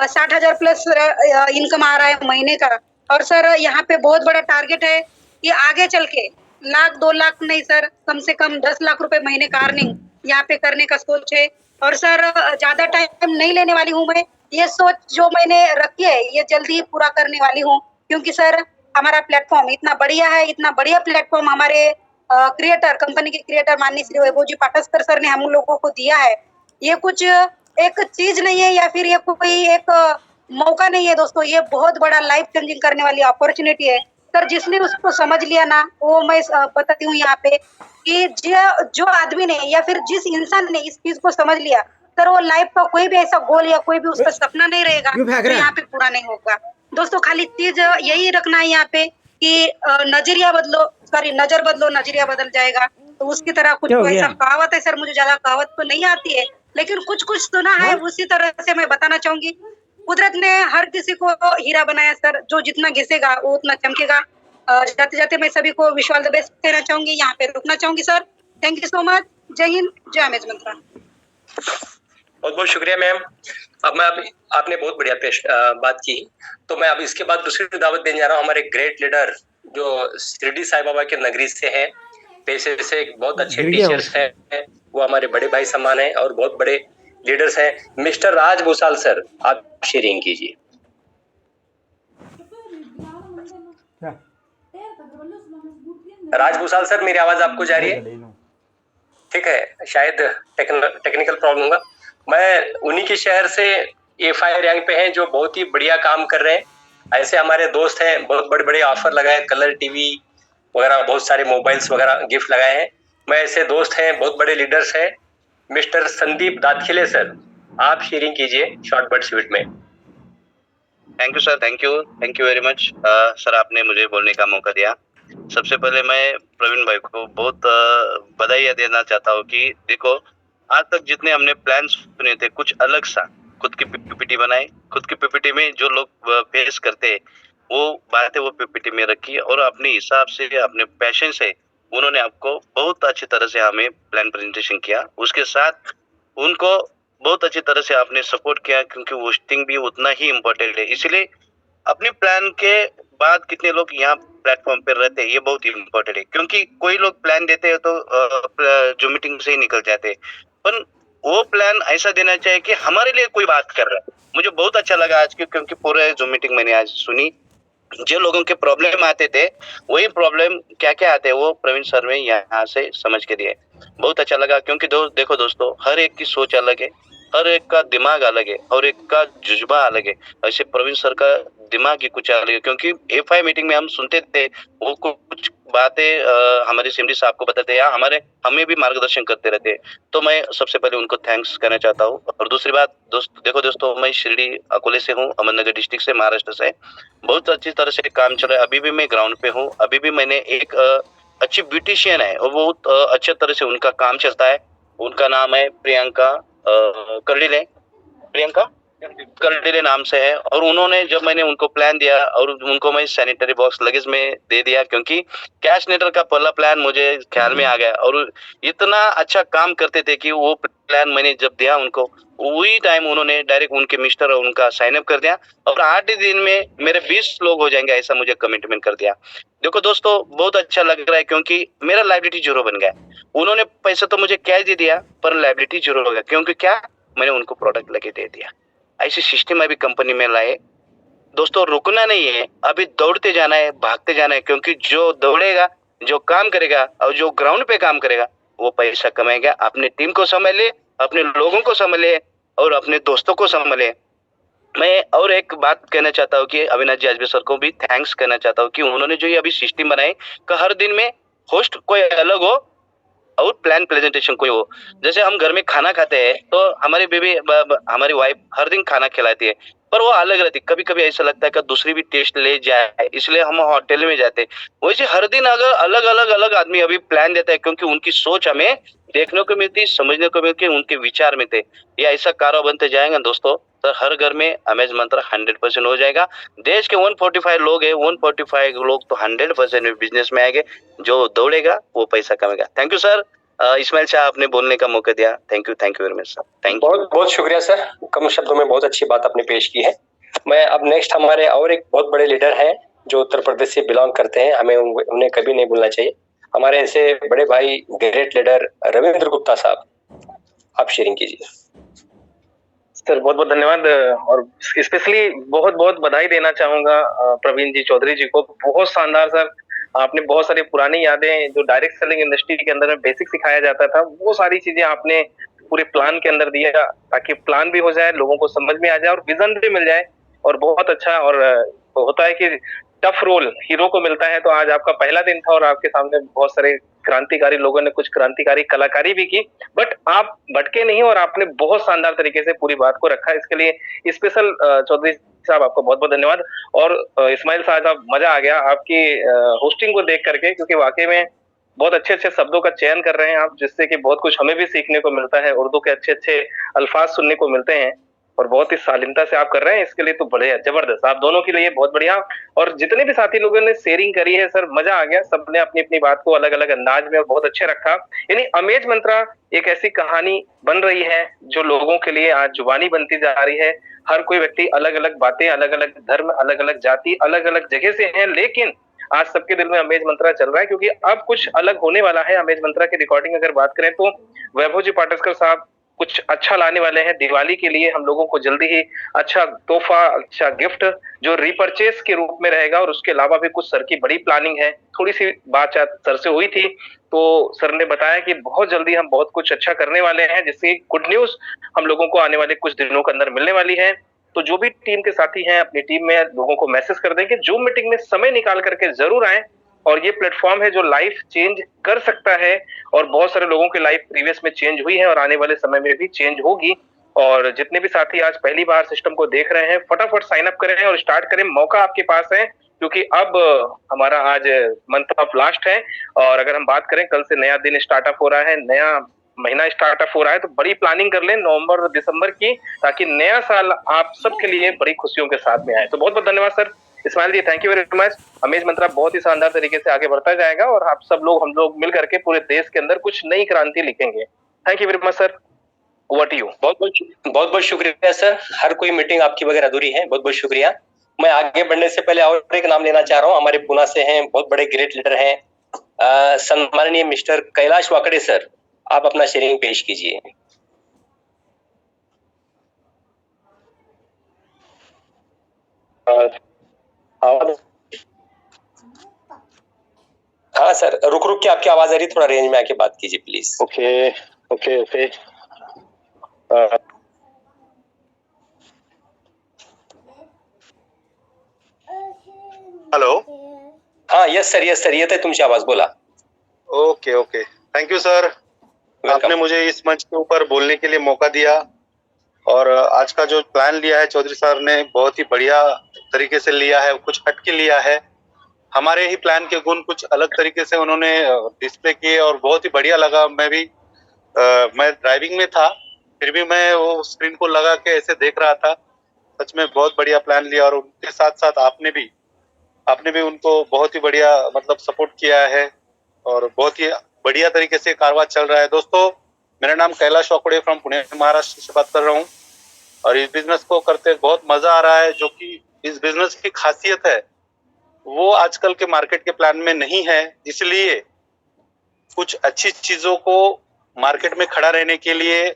60,000 प्लस इनकम आ रहा है महीने का। और सर यहाँ पे बहुत बड़ा टारगेट है कि आगे चल के 1,00,000 2 लाख नहीं सर, कम से कम 10 लाख रुपए महीने का अर्निंग यहाँ पे करने का सोच है। और सर ज्यादा टाइम नहीं लेने वाली हूँ मैं, ये सोच जो मैंने रखी है ये जल्दी ही पूरा करने वाली हूँ, क्योंकि सर हमारा प्लेटफॉर्म इतना बढ़िया है, इतना बढ़िया प्लेटफॉर्म हमारे क्रिएटर कंपनी के क्रिएटर माननीय श्री वैभव जी पाटस्कर सर ने हम लोगों को दिया है। ये कुछ एक चीज नहीं है या फिर ये कोई एक मौका नहीं है दोस्तों, ये बहुत बड़ा लाइफ चेंजिंग करने वाली अपॉर्चुनिटी है सर। जिसने उसको समझ लिया ना, वो मैं बताती हूँ यहाँ पे कि जो आदमी ने या फिर जिस इंसान ने इस चीज को समझ लिया सर, वो लाइफ का कोई भी ऐसा गोल या कोई भी उसका सपना नहीं रहेगा तो यहाँ पे पूरा नहीं होगा दोस्तों। खाली चीज यही रखना है यहाँ पे कि नजरिया बदलो, सॉरी नजर बदलो नजरिया बदल जाएगा। तो उसकी तरह कुछ ऐसा कहावत है सर, मुझे ज्यादा कहावत तो नहीं आती है, लेकिन कुछ कुछ सुना है, उसी तरह से मैं बताना चाहूंगी। कुदरत ने हर किसी को हीरा बनाया सर, जो जितना घिसेगा वो उतना चमकेगा। जाते जाते मैं सभी को विश ऑल द बेस्ट कहना चाहूंगी, यहाँ पे रुकना चाहूंगी sir. Thank you so much. जय हिंद, जय अमेज मंत्रा। बहुत बहुत शुक्रिया मैम। अब मैं आपने बहुत बढ़िया बात की, तो मैं अब इसके बाद दूसरी दावत देने जा रहा हूँ हमारे ग्रेट लीडर जो शिरडी साई बाबा के नगरी से हैं, पेशे से बहुत अच्छे टीचर्स हैं, वो हमारे बड़े भाई समान हैं और बहुत बड़े लीडर्स हैं। मिस्टर राज भूसाल सर, आप शेयरिंग कीजिए। राज भूसाल सर, मेरी आवाज आपको जा रही है? ठीक है, शायद टेक्निकल प्रॉब्लम होगा। मैं उन्हीं के शहर से A5 रैंक पे हैं जो बहुत ही बढ़िया काम कर रहे हैं। ऐसे हमारे दोस्त हैं, बहुत बड़े बड़े ऑफर लगाए, कलर टीवी वगैरह, बहुत सारे मोबाइल्स वगैरह गिफ्ट लगाए हैं। मैं ऐसे दोस्त हैं, बहुत बड़े लीडर्स हैं। मिस्टर संदीप दातखिले सर, आप शेयरिंग कीजिए शॉर्ट बट स्वीट में। Thank you sir, thank you very much sir, आपने मुझे बोलने का मौका दिया। सबसे पहले मैं प्रवीण भाई को बहुत बधाई देना चाहता हूँ कि देखो, आज तक जितने हमने प्लान सुने थे, कुछ अलग सा खुद की पीपीटी बनाई, खुद की पीपीटी में जो लोग फेस करते हैं वो बातें वो पीपीटी में रखी और अपने हिसाब से, अपने पैशन से उन्होंने आपको बहुत अच्छी तरह से हमें प्लान प्रेजेंटेशन किया। उसके साथ उनको बहुत अच्छी तरह से आपने सपोर्ट किया, क्योंकि होस्टिंग भी उतना ही इम्पोर्टेंट है। इसलिए अपने प्लान के बाद कितने लोग यहाँ प्लेटफॉर्म पर रहते हैं ये बहुत इम्पोर्टेंट है, क्योंकि कोई लोग प्लान देते हैं तो जो मीटिंग से ही निकल जाते हैं, पर वो प्लान ऐसा देना चाहिए कि हमारे लिए कोई बात कर रहा है। मुझे बहुत अच्छा लगा आज की, क्योंकि पूरे जो मीटिंग मैंने आज सुनी, जो लोगों के प्रॉब्लम आते थे वही प्रॉब्लम क्या क्या आते हैं वो प्रवीण सर ने यहाँ से समझ के दिए। बहुत अच्छा लगा, क्योंकि देखो दोस्तों, हर एक की सोच अलग है, हर एक का दिमाग अलग है और एक का जुज्बा अलग है। ऐसे प्रवीण सर का दिमाग ही कुछ अलग है, क्योंकि A5 मीटिंग में हम सुनते थे, वो कुछ बातें हमारे सीएमडी साहब को बताते या हमें भी मार्गदर्शन करते रहते। तो मैं सबसे पहले उनको थैंक्स करना चाहता हूँ। और दूसरी बात देखो दोस्तों, मैं शिरडी अकोले से हूँ, अहमदनगर डिस्ट्रिक्ट से, महाराष्ट्र से। बहुत अच्छी तरह से काम चल रहा है, अभी भी मैं ग्राउंड पे हूँ। अभी भी मैंने एक अच्छी ब्यूटिशियन है और बहुत अच्छे तरह से उनका काम चलता है। उनका नाम है प्रियंका कर्डिले नाम से है। और उन्होंने, जब मैंने उनको प्लान दिया और उनको मैं सैनिटरी बॉक्स लगेज में दे दिया, क्योंकि कैश नेटर का पहला प्लान मुझे ख्याल में आ गया और इतना अच्छा काम करते थे कि वो प्लान मैंने जब दिया उनको, वही टाइम उन्होंने डायरेक्ट उनके मिस्टर और उनका साइन अप कर दिया और 8 दिन में मेरे 20 लोग हो जाएंगे, ऐसा मुझे कमिटमेंट कर दिया। देखो दोस्तों, बहुत अच्छा लग रहा है, क्योंकि मेरा लायबिलिटी जीरो बन गया। उन्होंने पैसा तो मुझे कैश दे दिया पर लायबिलिटी जीरो हो गया, क्योंकि क्या, मैंने उनको प्रोडक्ट लेके दे दिया। ऐसी सिस्टम अभी कंपनी में लाए। दोस्तों, रुकना नहीं है, अभी दौड़ते जाना है, भागते जाना है, क्योंकि जो दौड़ेगा, जो काम करेगा और जो ग्राउंड पे काम करेगा वो पैसा कमाएगा। अपने टीम को संभाले, अपने लोगों को संभाले और अपने दोस्तों को संभाले। मैं और एक बात कहना चाहता हूँ कि अविनाश जी आजबे सर को भी थैंक्स करना चाहता हूँ कि उन्होंने जो ये अभी सिस्टम बनाई कि हर दिन में होस्ट कोई अलग हो और प्लान प्रेजेंटेशन कोई हो। जैसे हम घर में खाना खाते हैं तो हमारी बीवी, हमारी वाइफ हर दिन खाना खिलाती है, पर वो अलग रहती। कभी कभी ऐसा लगता है कि दूसरी भी टेस्ट ले जाए, इसलिए हम होटल में जाते। वैसे हर दिन अगर अलग आदमी अभी प्लान देता है, क्योंकि उनकी सोच हमें देखने को मिलती, समझने को मिलती, उनके विचार मिलते। ये ऐसा कारोबार बनते जाएगा दोस्तों, तो हर घर में अमेज मंत्र 100% हो जाएगा। देश के 145 लोग है, 145 लोग तो 100% बिजनेस में आएंगे। जो दौड़ेगा वो पैसा कमाएगा। Thank you sir. Ismail Shah, आपने बोलने का मौका दिया, thank you very much sir. Thank you. बहुत बहुत शुक्रिया सर, कम शब्दों में बहुत अच्छी बात आपने पेश की है। मैं अब नेक्स्ट हमारे और एक बहुत बड़े लीडर हैं जो उत्तर प्रदेश से बिलोंग करते हैं, हमें उन्हें कभी नहीं भूलना चाहिए। हमारे ऐसे बड़े भाई ग्रेट लीडर रविंद्र गुप्ता साहब, आप शेयरिंग कीजिए। सर बहुत बहुत धन्यवाद और स्पेशली बहुत बहुत बधाई देना चाहूंगा प्रवीण जी चौधरी जी को। बहुत शानदार सर, आपने बहुत सारी पुरानी यादें जो डायरेक्ट सेलिंग इंडस्ट्री के अंदर में बेसिक सिखाया जाता था, वो सारी चीजें आपने पूरे प्लान के अंदर दिया, ताकि प्लान भी हो जाए, लोगों को समझ में आ जाए और विजन भी मिल जाए। और बहुत अच्छा, और होता है कि टफ रोल हीरो को मिलता है। तो आज आपका पहला दिन था और आपके सामने बहुत सारे क्रांतिकारी लोगों ने कुछ क्रांतिकारी कलाकारी भी की, बट आप भटके नहीं और आपने बहुत शानदार तरीके से पूरी बात को रखा। इसके लिए स्पेशल चौधरी साहब आपको बहुत बहुत धन्यवाद। और इस्माइल साहब, मजा आ गया आपकी होस्टिंग को देख करके, क्योंकि वाकई में बहुत अच्छे अच्छे शब्दों का चयन कर रहे हैं आप, जिससे कि बहुत कुछ हमें भी सीखने को मिलता है, उर्दू के अच्छे अच्छे अल्फाज सुनने को मिलते हैं। और बहुत ही शालीनता से आप कर रहे हैं, इसके लिए तो बढ़िया, जबरदस्त, आप दोनों के लिए बहुत बढ़िया। और जितने भी साथी लोगों ने शेयरिंग करी है सर, मजा आ गया, सबने अपनी अपनी बात को अलग अलग अंदाज में और बहुत अच्छे रखा। यानी अमेज मंत्रा एक ऐसी कहानी बन रही है जो लोगों के लिए आज जुबानी बनती जा रही है। हर कोई व्यक्ति अलग अलग बातें, अलग अलग धर्म, अलग अलग जाति, अलग अलग जगह से है, लेकिन आज सबके दिल में अमेज मंत्रा चल रहा है, क्योंकि अब कुछ अलग होने वाला है। अमेज मंत्रा की रिकॉर्डिंग अगर बात करें तो वैभव जी पाटकर साहब कुछ अच्छा लाने वाले हैं दिवाली के लिए, हम लोगों को जल्दी ही अच्छा तोहफा, अच्छा गिफ्ट जो रिपर्चेस के रूप में रहेगा। और उसके अलावा भी कुछ सर की बड़ी प्लानिंग है। थोड़ी सी बातचीत सर से हुई थी तो सर ने बताया कि बहुत जल्दी हम बहुत कुछ अच्छा करने वाले हैं, जिसकी गुड न्यूज हम लोगों को आने वाले कुछ दिनों के अंदर मिलने वाली है। तो जो भी टीम के साथी हैं अपनी टीम में लोगों को मैसेज कर दें कि जूम मीटिंग में समय निकाल करके जरूर आए। और ये प्लेटफॉर्म है जो लाइफ चेंज कर सकता है, और बहुत सारे लोगों की लाइफ प्रीवियस में चेंज हुई है और आने वाले समय में भी चेंज होगी। और जितने भी साथी आज पहली बार सिस्टम को देख रहे हैं, फटाफट साइन अप करें और स्टार्ट करें, मौका आपके पास है, क्योंकि अब हमारा आज मंथ ऑफ लास्ट है। और अगर हम बात करें, कल से नया दिन स्टार्टअप हो रहा है, नया महीना स्टार्टअप हो रहा है, तो बड़ी प्लानिंग कर लें नवंबर और दिसंबर की, ताकि नया साल आप सबके लिए बड़ी खुशियों के साथ में आए। तो बहुत बहुत धन्यवाद sir Ismail ji, thank you very much. Amaze Mantra बहुत ही शानदार तरीके से आगे बढ़ता जाएगा और आप सब लोग, हम लोग मिल करके पूरे देश के अंदर कुछ नई क्रांति लिखेंगे। Thank you very much sir, over to you. बहुत बहुत शुक्रिया सर, हर कोई मीटिंग आपकी बगैर अधूरी है, बहुत बहुत शुक्रिया। मैं आगे बढ़ने से पहले और एक नाम लेना चाह रहा हूँ, हमारे पुणे से हैं, बहुत बड़े ग्रेट लीडर हैं, सम्माननीय मिस्टर कैलाश वाकड़े सर, आप अपना शेयरिंग पेश कीजिए। हाँ सर, रुक रुक के आपकी आवाज आ रही, थोड़ा रेंज में आके बात कीजिए please. Okay okay okay. Hello, हाँ यस सर, ये थे तुमची आवाज, बोला। Okay okay, thank you sir, आपने मुझे इस मंच के ऊपर बोलने के लिए मौका दिया। और आज का जो प्लान लिया है चौधरी सर ने, बहुत ही बढ़िया तरीके से लिया है, कुछ हटके लिया है। हमारे ही प्लान के गुण कुछ अलग तरीके से उन्होंने डिस्प्ले किए और बहुत ही बढ़िया लगा। मैं ड्राइविंग में था, फिर भी मैं वो स्क्रीन को लगा के ऐसे देख रहा था। सच में बहुत बढ़िया प्लान लिया, और उनके साथ साथ आपने भी उनको बहुत ही बढ़िया मतलब सपोर्ट किया है, और बहुत ही बढ़िया तरीके से कारवां चल रहा है। दोस्तों, मेरा नाम कैलाश वाकड़े फ्रॉम पुणे महाराष्ट्र से बात कर रहा हूँ, और इस बिजनेस को करते बहुत मजा आ रहा है। जो कि इस बिजनेस की खासियत है वो आजकल के मार्केट के प्लान में नहीं है, इसलिए कुछ अच्छी चीजों को मार्केट में खड़ा रहने के लिए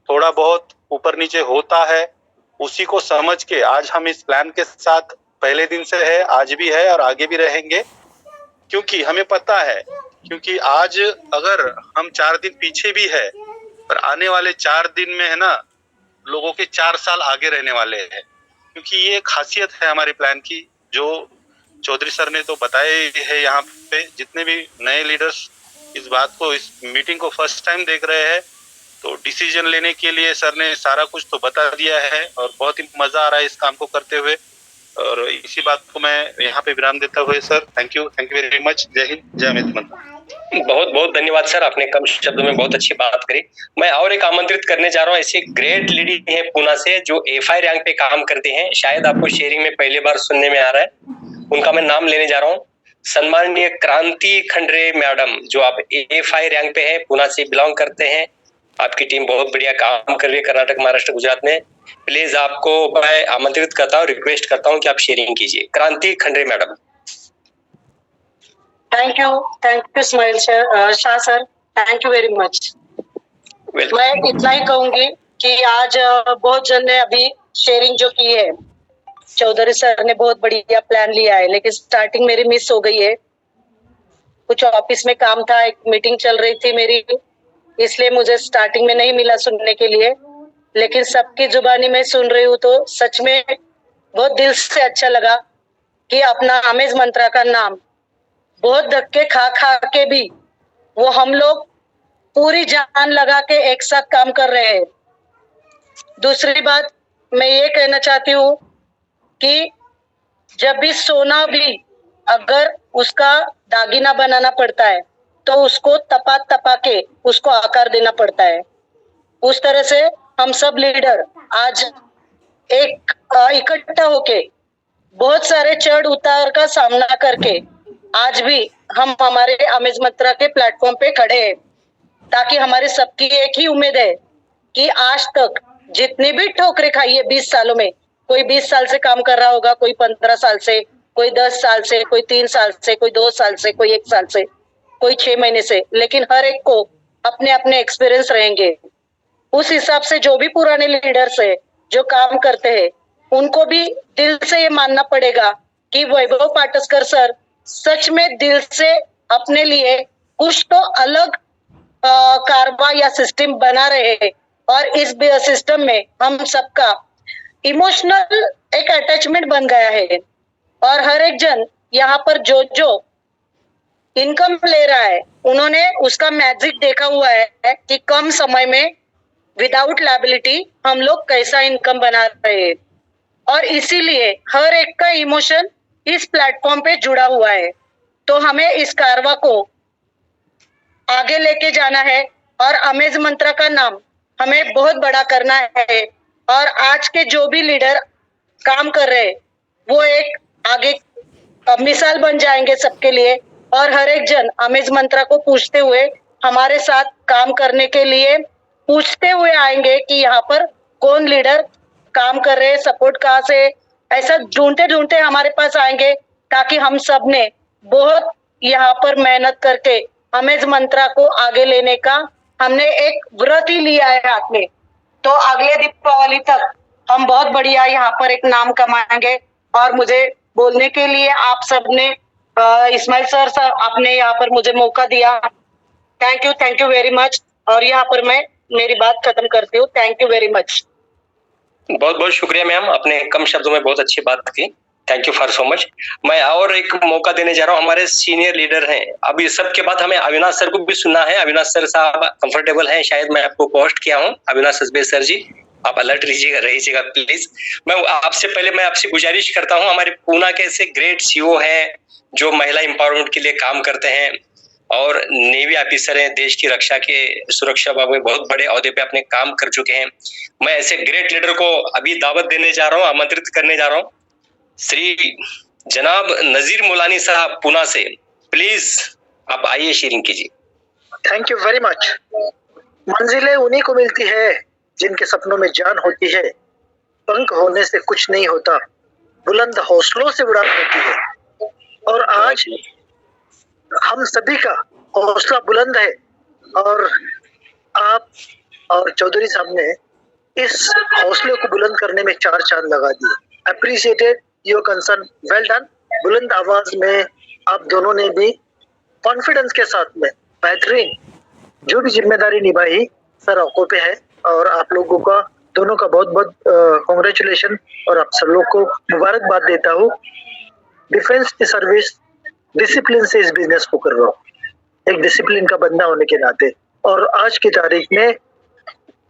थोड़ा बहुत ऊपर नीचे होता है। उसी को समझ के आज हम इस प्लान के साथ पहले दिन से है, आज भी है और आगे भी रहेंगे, क्योंकि हमें पता है, क्योंकि आज अगर हम 4 दिन पीछे भी है, पर आने वाले 4 दिन में है ना, लोगों के 4 साल आगे रहने वाले हैं। क्योंकि ये खासियत है हमारे प्लान की, जो चौधरी सर ने तो बताया है। यहाँ पे जितने भी नए लीडर्स इस बात को, इस मीटिंग को फर्स्ट टाइम देख रहे हैं, तो डिसीजन लेने के लिए सर ने सारा कुछ तो बता दिया है, और बहुत ही मजा आ रहा है इस काम को करते हुए। और इसी बात को मैं यहाँ पे विराम देता हुए sir, thank you very much. जय हिंद, जय अमित मंत्रा। बहुत बहुत धन्यवाद सर, आपने कम शब्दों में बहुत अच्छी बात करी। मैं और एक आमंत्रित करने जा रहा हूँ, ऐसे ग्रेट लेडी है पुणे से जो एफआई रैंक पे काम करते हैं, शायद आपको शेयरिंग में पहली बार सुनने में आ रहा है, उनका मैं नाम लेने जा रहा हूँ। सम्माननीय क्रांति खंडरे मैडम, जो आप एफआई रैंक पे है, पुणे से बिलोंग करते हैं, आपकी टीम बहुत बढ़िया काम कर रही है कर्नाटक, महाराष्ट्र, गुजरात में। प्लीज आपको मैं आमंत्रित करता हूँ, रिक्वेस्ट करता हूँ कि आप शेयरिंग कीजिए। क्रांति Khandre madam. Thank you smile Shah sir, thank you very much. मैं इतना ही कहूंगी कि आज बहुत जन ने अभी शेयरिंग जो की है, चौधरी सर ने बहुत बढ़िया प्लान लिया है, लेकिन स्टार्टिंग मेरी मिस हो गई है। कुछ ऑफिस में काम था, एक मीटिंग चल रही थी मेरी, इसलिए मुझे स्टार्टिंग में नहीं मिला सुनने के लिए, लेकिन सबकी जुबानी में सुन रही हूँ तो सच में बहुत दिल से अच्छा लगा कि अपना अमेज मंत्रा का नाम बहुत धक्के खा खा के भी वो हम लोग पूरी जान लगा के एक साथ काम कर रहे हैं। दूसरी बात मैं ये कहना चाहती हूँ कि जब भी सोना भी अगर उसका दागिना बनाना पड़ता है तो उसको तपा के उसको आकार देना पड़ता है। उस तरह से हम सब लीडर आज एक इकट्ठा होके बहुत सारे चढ़ उतार का सामना करके आज भी हम हमारे अमेज मंत्रा के प्लेटफॉर्म पे खड़े हैं, ताकि हमारे सबकी एक ही उम्मीद है कि आज तक जितनी भी ठोकरें खाई है 20 सालों में, कोई 20 साल से काम कर रहा होगा, कोई 15 साल से, कोई 10 साल से, कोई 3 साल से, कोई 2 साल से, कोई 1 साल से, कोई 6 महीने से, लेकिन हर एक को अपने अपने एक्सपीरियंस रहेंगे। उस हिसाब से जो भी पुराने लीडर्स है जो काम करते हैं, उनको भी दिल से ये मानना पड़ेगा कि वैभव पाटस्कर सर सच में दिल से अपने लिए कुछ तो अलग कारवा या सिस्टम बना रहे हैं, और इस सिस्टम में हम सबका इमोशनल एक अटैचमेंट बन गया है। और हर एक जन यहाँ पर जो जो इनकम ले रहा है, उन्होंने उसका मैजिक देखा हुआ है कि कम समय में विदाउट लायबिलिटी हम लोग कैसा इनकम बना रहे हैं, और इसीलिए हर एक का इमोशन इस प्लेटफॉर्म पे जुड़ा हुआ है। तो हमें इस कारवा को आगे लेके जाना है और अमेज मंत्रा का नाम हमें बहुत बड़ा करना है। और आज के जो भी लीडर काम कर रहे हैं, वो एक आगे मिसाल बन जाएंगे सबके लिए, और हर एक जन अमेज मंत्रा को पूछते हुए हमारे साथ काम करने के लिए पूछते हुए आएंगे कि यहाँ पर कौन लीडर काम कर रहे हैं, सपोर्ट कहाँ से, ऐसा ढूंढते ढूंढते हमारे पास आएंगे, ताकि हम सब ने बहुत यहाँ पर मेहनत करके अमेज मंत्रा को आगे लेने का हमने एक व्रत ही लिया है हाथ में। तो अगले दीपावली तक हम बहुत बढ़िया यहाँ पर एक नाम कमाएंगे। और मुझे बोलने के लिए आप सबने इस्माइल सर आपने यहाँ पर मुझे मौका दिया, थैंक यू वेरी मच। और यहाँ पर मैं मेरी बात खत्म करती हूँ। Thank you very much. बहुत बहुत शुक्रिया मैम, आपने कम शब्दों में बहुत अच्छी बात की। Thank you for so much. मैं और एक मौका देने जा रहा हूँ, हमारे सीनियर लीडर हैं। अब इस सब के बाद हमें अविनाश सर को भी सुनना है। अविनाश सर साहब कंफर्टेबल हैं, शायद मैं आपको पोस्ट किया हूँ। अविनाश सर जी, आप अलर्ट रहिएगा प्लीज। मैं आपसे गुजारिश करता हूँ, हमारे पूना के ऐसे ग्रेट सीईओ हैं जो महिला एम्पावरमेंट के लिए काम करते हैं और नेवी ऑफिसर हैं, देश की रक्षा के सुरक्षा विभाग में बहुत बड़े ओहदे पे अपने काम कर चुके हैं। मैं ऐसे ग्रेट लीडर को अभी दावत देने जा रहा हूँ, आमंत्रित करने जा रहा हूँ। श्री जनाब नजीर मुलानी साहब पूना से, प्लीज आप आइए, शेयरिंग कीजिए। Thank you very much. मंजिलें उन्हीं को मिलती है जिनके सपनों में जान होती है, पंख होने से कुछ नहीं होता, बुलंद हौसलों से उड़ान होती है। और आज हम सभी का हौसला बुलंद है, और आप और चौधरी साहब ने इस हौसले को बुलंद करने में 4 चांद लगा दिए। Appreciated your concern, well done. बुलंद आवाज में आप दोनों ने भी कॉन्फिडेंस के साथ में बेहतरीन जो भी जिम्मेदारी निभाई सर आंखों पे है। और आप लोगों का दोनों का बहुत बहुत कॉन्ग्रेचुलेशन, और आप सब लोग को मुबारकबाद देता हूँ। डिफेंस की सर्विस डिसिप्लिन से इस बिजनेस को कर रहा हूँ, एक डिसिप्लिन का बंदा होने के नाते। और आज की तारीख में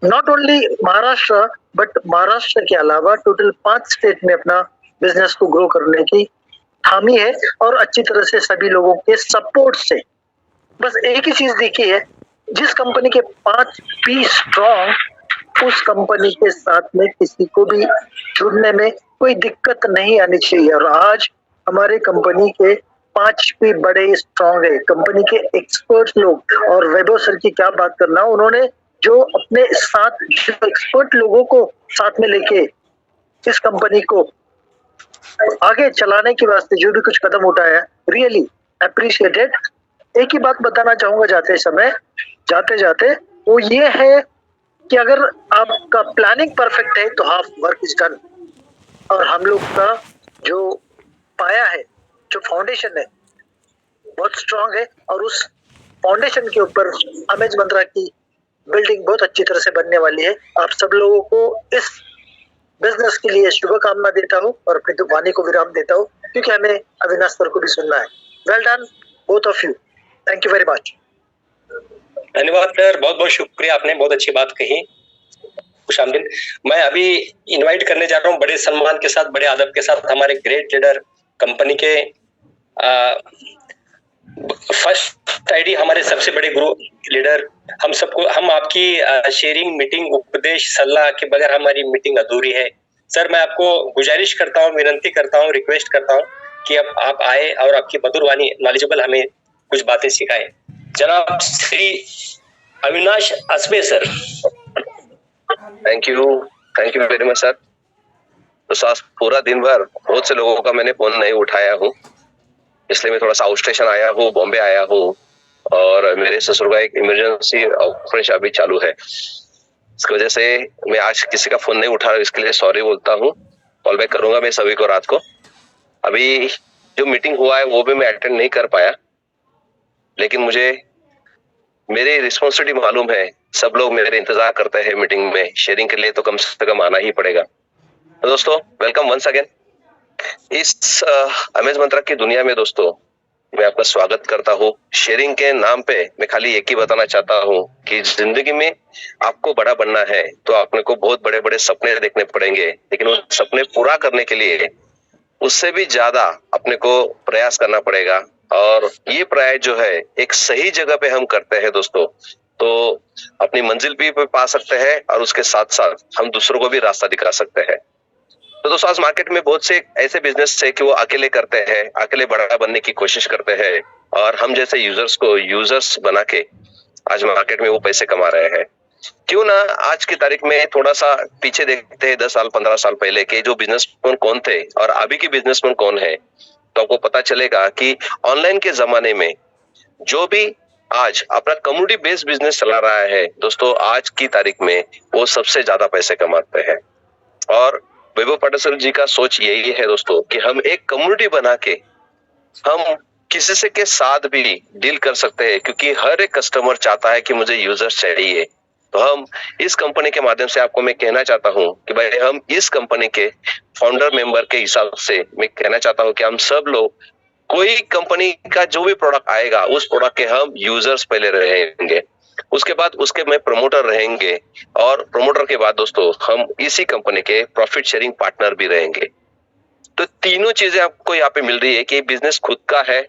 not only Maharashtra but Maharashtra के अलावा टोटल 5 स्टेट में अपना बिजनेस को ग्रो करने की हामी है, और अच्छी तरह से सभी लोगों के सपोर्ट से। बस एक ही चीज देखी है, जिस कंपनी के 5 P स्ट्रॉन्ग, उस कंपनी के साथ में किसी को भी जुड़ने में कोई दिक्कत नहीं आनी चाहिए। और आज हमारे कंपनी के 5 P बड़े स्ट्रॉन्ग है, कंपनी के एक्सपर्ट लोग। और वैभव सर की क्या बात करना, उन्होंने जो अपने साथ एक्सपर्ट लोगों को साथ में लेके इस कंपनी को आगे चलाने के वास्ते जो भी कुछ कदम उठाया, रियली अप्रिशिएटेड। एक ही बात बताना चाहूंगा जाते जाते, वो ये है कि अगर आपका प्लानिंग परफेक्ट है तो हाफ वर्क इज डन। और हम लोग का जो पाया है, जो फाउंडेशन है, बहुत स्ट्रांग है, और उस फाउंडेशन के ऊपर अमेज मंत्रा की बिल्डिंग बहुत अच्छी तरह से बनने वाली है। आप सब लोगों को इस बिजनेस के लिए शुभकामना देता हूँ और अपनी वाणी को विराम देता हूँ, क्योंकि हमें अविनाश सर को भी सुनना है। Well done both of you, thank you very much. धन्यवाद सर, बहुत बहुत शुक्रिया, आपने बहुत अच्छी बात कही। खुशामदीद। मैं अभी इनवाइट करने जा रहा हूँ बड़े सम्मान के साथ, बड़े आदब के साथ हमारे ग्रेट लीडर कंपनी के फर्स्ट आईडी, हमारे सबसे बड़े गुरु लीडर। हम आपकी शेयरिंग मीटिंग, उपदेश, सलाह के बगैर हमारी मीटिंग अधूरी है। सर मैं आपको गुजारिश करता हूँ, विनंती करता हूँ, रिक्वेस्ट करता हूँ कि अब आप आए और आपकी मधुर वाणी नॉलेजेबल हमें कुछ बातें सिखाएं। जनाब Shri Avinash Asbe sir. Thank you very much sir. तो सास पूरा दिन भर बहुत से लोगों का मैंने फोन नहीं उठाया हूँ, इसलिए मैं थोड़ा सा आउट स्टेशन आया हूँ, बॉम्बे आया हूँ और मेरे ससुर का एक इमरजेंसी ऑपरेशन अभी चालू है। इसकी वजह से मैं आज किसी का फोन नहीं उठा, इसके लिए सॉरी बोलता हूँ। कॉल बैक करूंगा मैं सभी को रात को। अभी जो मीटिंग हुआ है वो भी मैं अटेंड नहीं कर पाया, लेकिन मुझे मेरी रिस्पॉन्सिबिलिटी मालूम है। सब लोग मेरे इंतजार करते हैं मीटिंग में, शेयरिंग के लिए तो कम से कम आना ही पड़ेगा। तो दोस्तों वेलकम वंस अगेन इस अमेज मंत्रा की दुनिया में। दोस्तों मैं आपका स्वागत करता हूँ। शेयरिंग के नाम पे मैं खाली एक ही बताना चाहता हूँ कि जिंदगी में आपको बड़ा बनना है तो आपने को बहुत बड़े बड़े सपने देखने पड़ेंगे, लेकिन वो सपने पूरा करने के लिए उससे भी ज्यादा अपने को प्रयास करना पड़ेगा। और ये प्रयास जो है एक सही जगह पे हम करते हैं दोस्तों, तो अपनी मंजिल भी पा सकते हैं और उसके साथ साथ हम दूसरों को भी रास्ता दिखा सकते हैं। तो दोस्तों आज मार्केट में बहुत से ऐसे बिजनेस है कि वो अकेले करते हैं, अकेले बड़ा बनने की कोशिश करते हैं और हम जैसे यूजर्स को यूजर्स बना के आज मार्केट में वो पैसे कमा रहे हैं। क्यों ना आज की तारीख में थोड़ा सा पीछे देखते हैं 10 साल 15 साल पहले के जो बिजनेसमैन कौन थे और अभी के बिजनेसमैन कौन है, तो आपको पता चलेगा कि ऑनलाइन के जमाने में जो भी आज अपना कम्युनिटी बेस्ड बिजनेस चला रहा है दोस्तों, आज की तारीख में वो सबसे ज्यादा पैसे कमाते हैं। और वैभव पाटिल सर जी का सोच यही है दोस्तों कि हम एक कम्युनिटी बना के हम किसी से के साथ भी डील कर सकते हैं, क्योंकि हर एक कस्टमर चाहता है कि मुझे यूजर्स चाहिए। तो हम इस कंपनी के माध्यम से आपको मैं कहना चाहता हूँ कि भाई हम इस कंपनी के फाउंडर मेंबर के हिसाब से मैं कहना चाहता हूँ कि हम सब लोग कोई कंपनी का जो भी प्रोडक्ट आएगा उस प्रोडक्ट के हम यूजर्स पहले रहेंगे, उसके बाद उसके में प्रमोटर रहेंगे और प्रमोटर के बाद दोस्तों हम इसी कंपनी के प्रॉफिट शेयरिंग पार्टनर भी रहेंगे। तो तीनों चीजें आपको यहाँ पे मिल रही है कि बिजनेस खुद का है,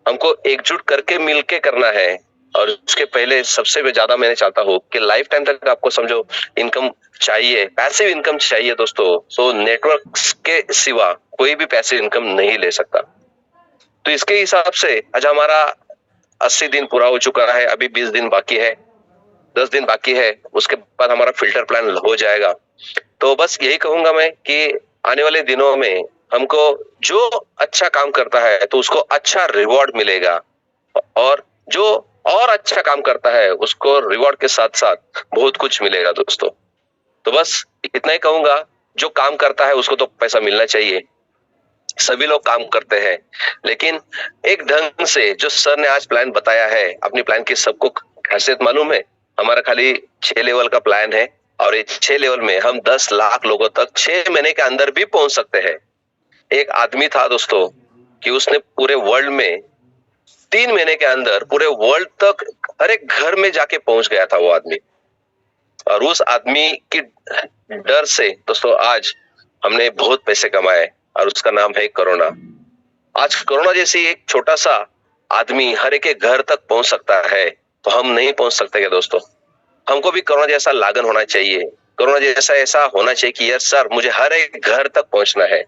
हमको एकजुट करके मिलके करना है। और उसके पहले सबसे ज्यादा मैंने चाहता हूँ कि लाइफ टाइम तक आपको समझो इनकम चाहिए, पैसिव इनकम चाहिए दोस्तों। सो नेटवर्क के सिवा कोई भी पैसिव इनकम नहीं ले सकता। तो इसके हिसाब से आज हमारा 80 दिन पूरा हो चुका है, अभी 20 दिन बाकी है, 10 दिन बाकी है, उसके बाद हमारा फिल्टर प्लान हो जाएगा। तो बस यही कहूंगा मैं कि आने वाले दिनों में हमको जो अच्छा काम करता है तो उसको अच्छा रिवॉर्ड मिलेगा, और जो और अच्छा काम करता है उसको रिवॉर्ड के साथ साथ बहुत कुछ मिलेगा दोस्तों। तो बस इतना ही कहूंगा, जो काम करता है उसको तो पैसा मिलना चाहिए। सभी लोग काम करते हैं, लेकिन एक ढंग से जो सर ने आज प्लान बताया है, अपनी प्लान की सबको खासियत मालूम है। हमारा खाली 6 लेवल का प्लान है और ये 6 लेवल में हम 10 लाख लोगों तक 6 महीने के अंदर भी पहुंच सकते हैं। एक आदमी था दोस्तों कि उसने पूरे वर्ल्ड में 3 महीने के अंदर पूरे वर्ल्ड तक हर एक घर में जाके पहुंच गया था वो आदमी। और उस आदमी की डर से दोस्तों आज हमने बहुत पैसे कमाए और उसका नाम है कोरोना। आज कोरोना जैसी एक छोटा सा आदमी हर एक के घर तक पहुंच सकता है, तो हम नहीं पहुंच सकते क्या दोस्तों? हमको भी कोरोना जैसा लागन होना चाहिए, कोरोना जैसा ऐसा होना चाहिए कि यस सर मुझे हर एक घर तक पहुंचना है।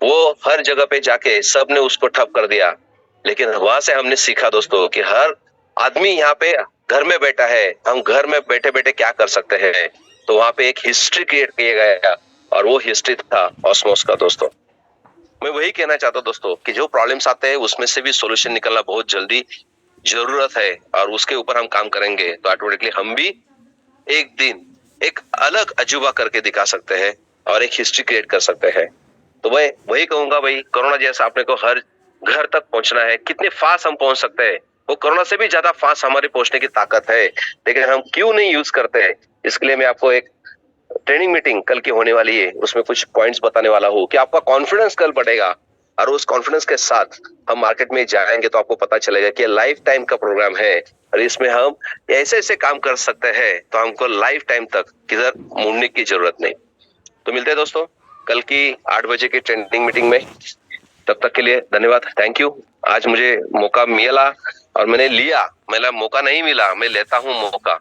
वो हर जगह पे जाके सबने उसको ठप कर दिया, लेकिन वहां से हमने सीखा दोस्तों कि हर आदमी यहाँ पे घर में बैठा है, हम घर में बैठे बैठे क्या कर सकते हैं। तो वहां पे एक हिस्ट्री क्रिएट किया गया और वो हिस्ट्री था ऑस्मोस का दोस्तों। मैं वही कहना चाहता हूँ दोस्तों कि जो प्रॉब्लम्स आते हैं उसमें से भी सॉल्यूशन निकलना बहुत जल्दी जरूरत है, और उसके ऊपर हम काम करेंगे तो ऑटोमेटिकली हम भी एक दिन एक अलग अजूबा करके दिखा सकते हैं और एक हिस्ट्री क्रिएट कर सकते हैं। तो मैं वही कहूंगा भाई, कोरोना जैसा अपने को हर घर तक पहुंचना है। कितने फास्ट हम पहुंच सकते हैं, वो कोरोना से भी ज्यादा फास्ट हमारी पहुंचने की ताकत है, लेकिन हम क्यों नहीं यूज करते हैं। इसके लिए मैं आपको एक ट्रेनिंग मीटिंग कल की होने वाली है, उसमें कुछ पॉइंट्स बताने वाला हूँ कि आपका कॉन्फिडेंस कल बढ़ेगा, और उस कॉन्फिडेंस के साथ हम मार्केट में जाएंगे तो आपको पता चलेगा कि लाइफ टाइम का प्रोग्राम है और इसमें हम ऐसे ऐसे काम कर सकते हैं तो हमको लाइफ टाइम तक किधर मुड़ने की जरूरत नहीं। तो मिलते हैं दोस्तों कल की 8 बजे की ट्रेनिंग मीटिंग में। तब तक के लिए धन्यवाद, थैंक यू। आज मुझे मौका मिला और मैंने लिया, मेरा मौका नहीं मिला, मैं लेता हूँ मौका।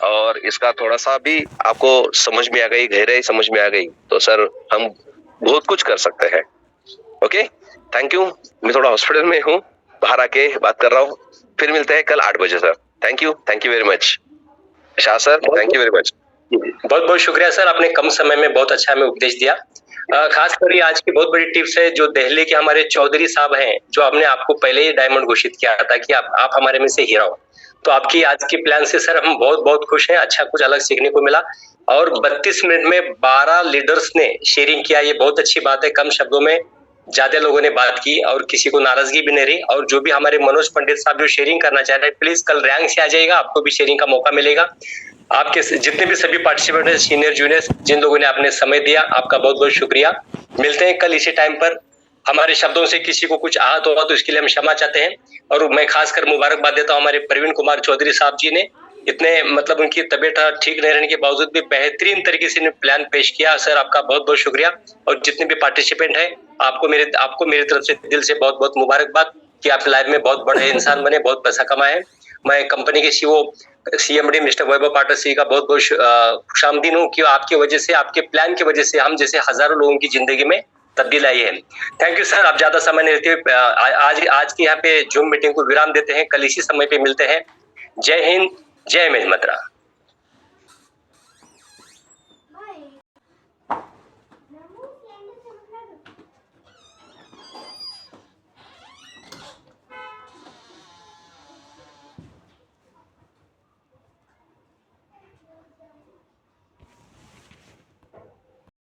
और और इसका थोड़ा सा भी आपको समझ में आ गई, गहराई समझ में आ गई, तो सर हम बहुत कुछ कर सकते हैं। Okay, thank you. मैं थोड़ा हॉस्पिटल में हूँ, बाहर आके बात कर रहा हूँ। फिर मिलते हैं कल 8 बजे sir. Thank you very much. Shah sir, thank you very much. बहुत बहुत शुक्रिया सर, आपने कम समय में बहुत अच्छा हमें उपदेश दिया। खास कर ये आज की बहुत बड़ी टिप्स है जो दिल्ली के हमारे चौधरी साहब हैं, जो हमने आपको पहले ही डायमंड घोषित किया था कि आप हमारे में से हीरा हो। तो आपकी आज की प्लान से सर हम बहुत बहुत खुश हैं, अच्छा कुछ अलग सीखने को मिला। और 32 मिनट में 12 लीडर्स ने शेयरिंग किया, ये बहुत अच्छी बात है। कम शब्दों में ज्यादा लोगों ने बात की और किसी को नाराजगी भी नहीं रही। और जो भी हमारे मनोज पंडित साहब जो शेयरिंग करना चाह रहे हैं, प्लीज कल रैंक से आ जाएगा, आपको भी शेयरिंग का मौका मिलेगा। आपके जितने भी सभी पार्टिसिपेंट हैं, सीनियर जूनियर, जिन लोगों ने आपने समय दिया, आपका बहुत बहुत शुक्रिया। मिलते हैं कल इसी टाइम पर। हमारे शब्दों से किसी को कुछ आहत होगा तो इसके लिए हम क्षमा चाहते हैं। और मैं खासकर मुबारकबाद देता हूं हमारे प्रवीण कुमार चौधरी साहब जी ने, इतने मतलब उनकी तबीयत ठीक नहीं रहने के बावजूद भी बेहतरीन तरीके से प्लान पेश किया। सर आपका बहुत बहुत शुक्रिया। और जितने भी पार्टिसिपेंट हैं, आपको मेरी तरफ से दिल से बहुत बहुत मुबारकबाद कि आप लाइफ में बहुत बड़े इंसान बने, बहुत पैसा कमाए। मैं कंपनी के CMD मिस्टर वैभव पाठक जी का बहुत बहुत खुशामदीन हूँ कि आपकी वजह से, आपके प्लान की वजह से हम जैसे हजारों लोगों की जिंदगी में तब्दील आई है। Thank you sir. आप ज्यादा समय नहीं लेते हुए आज की यहाँ पे जूम मीटिंग को विराम देते हैं। कल इसी समय पे मिलते हैं। जय हिंद, जय मेरी मातरा।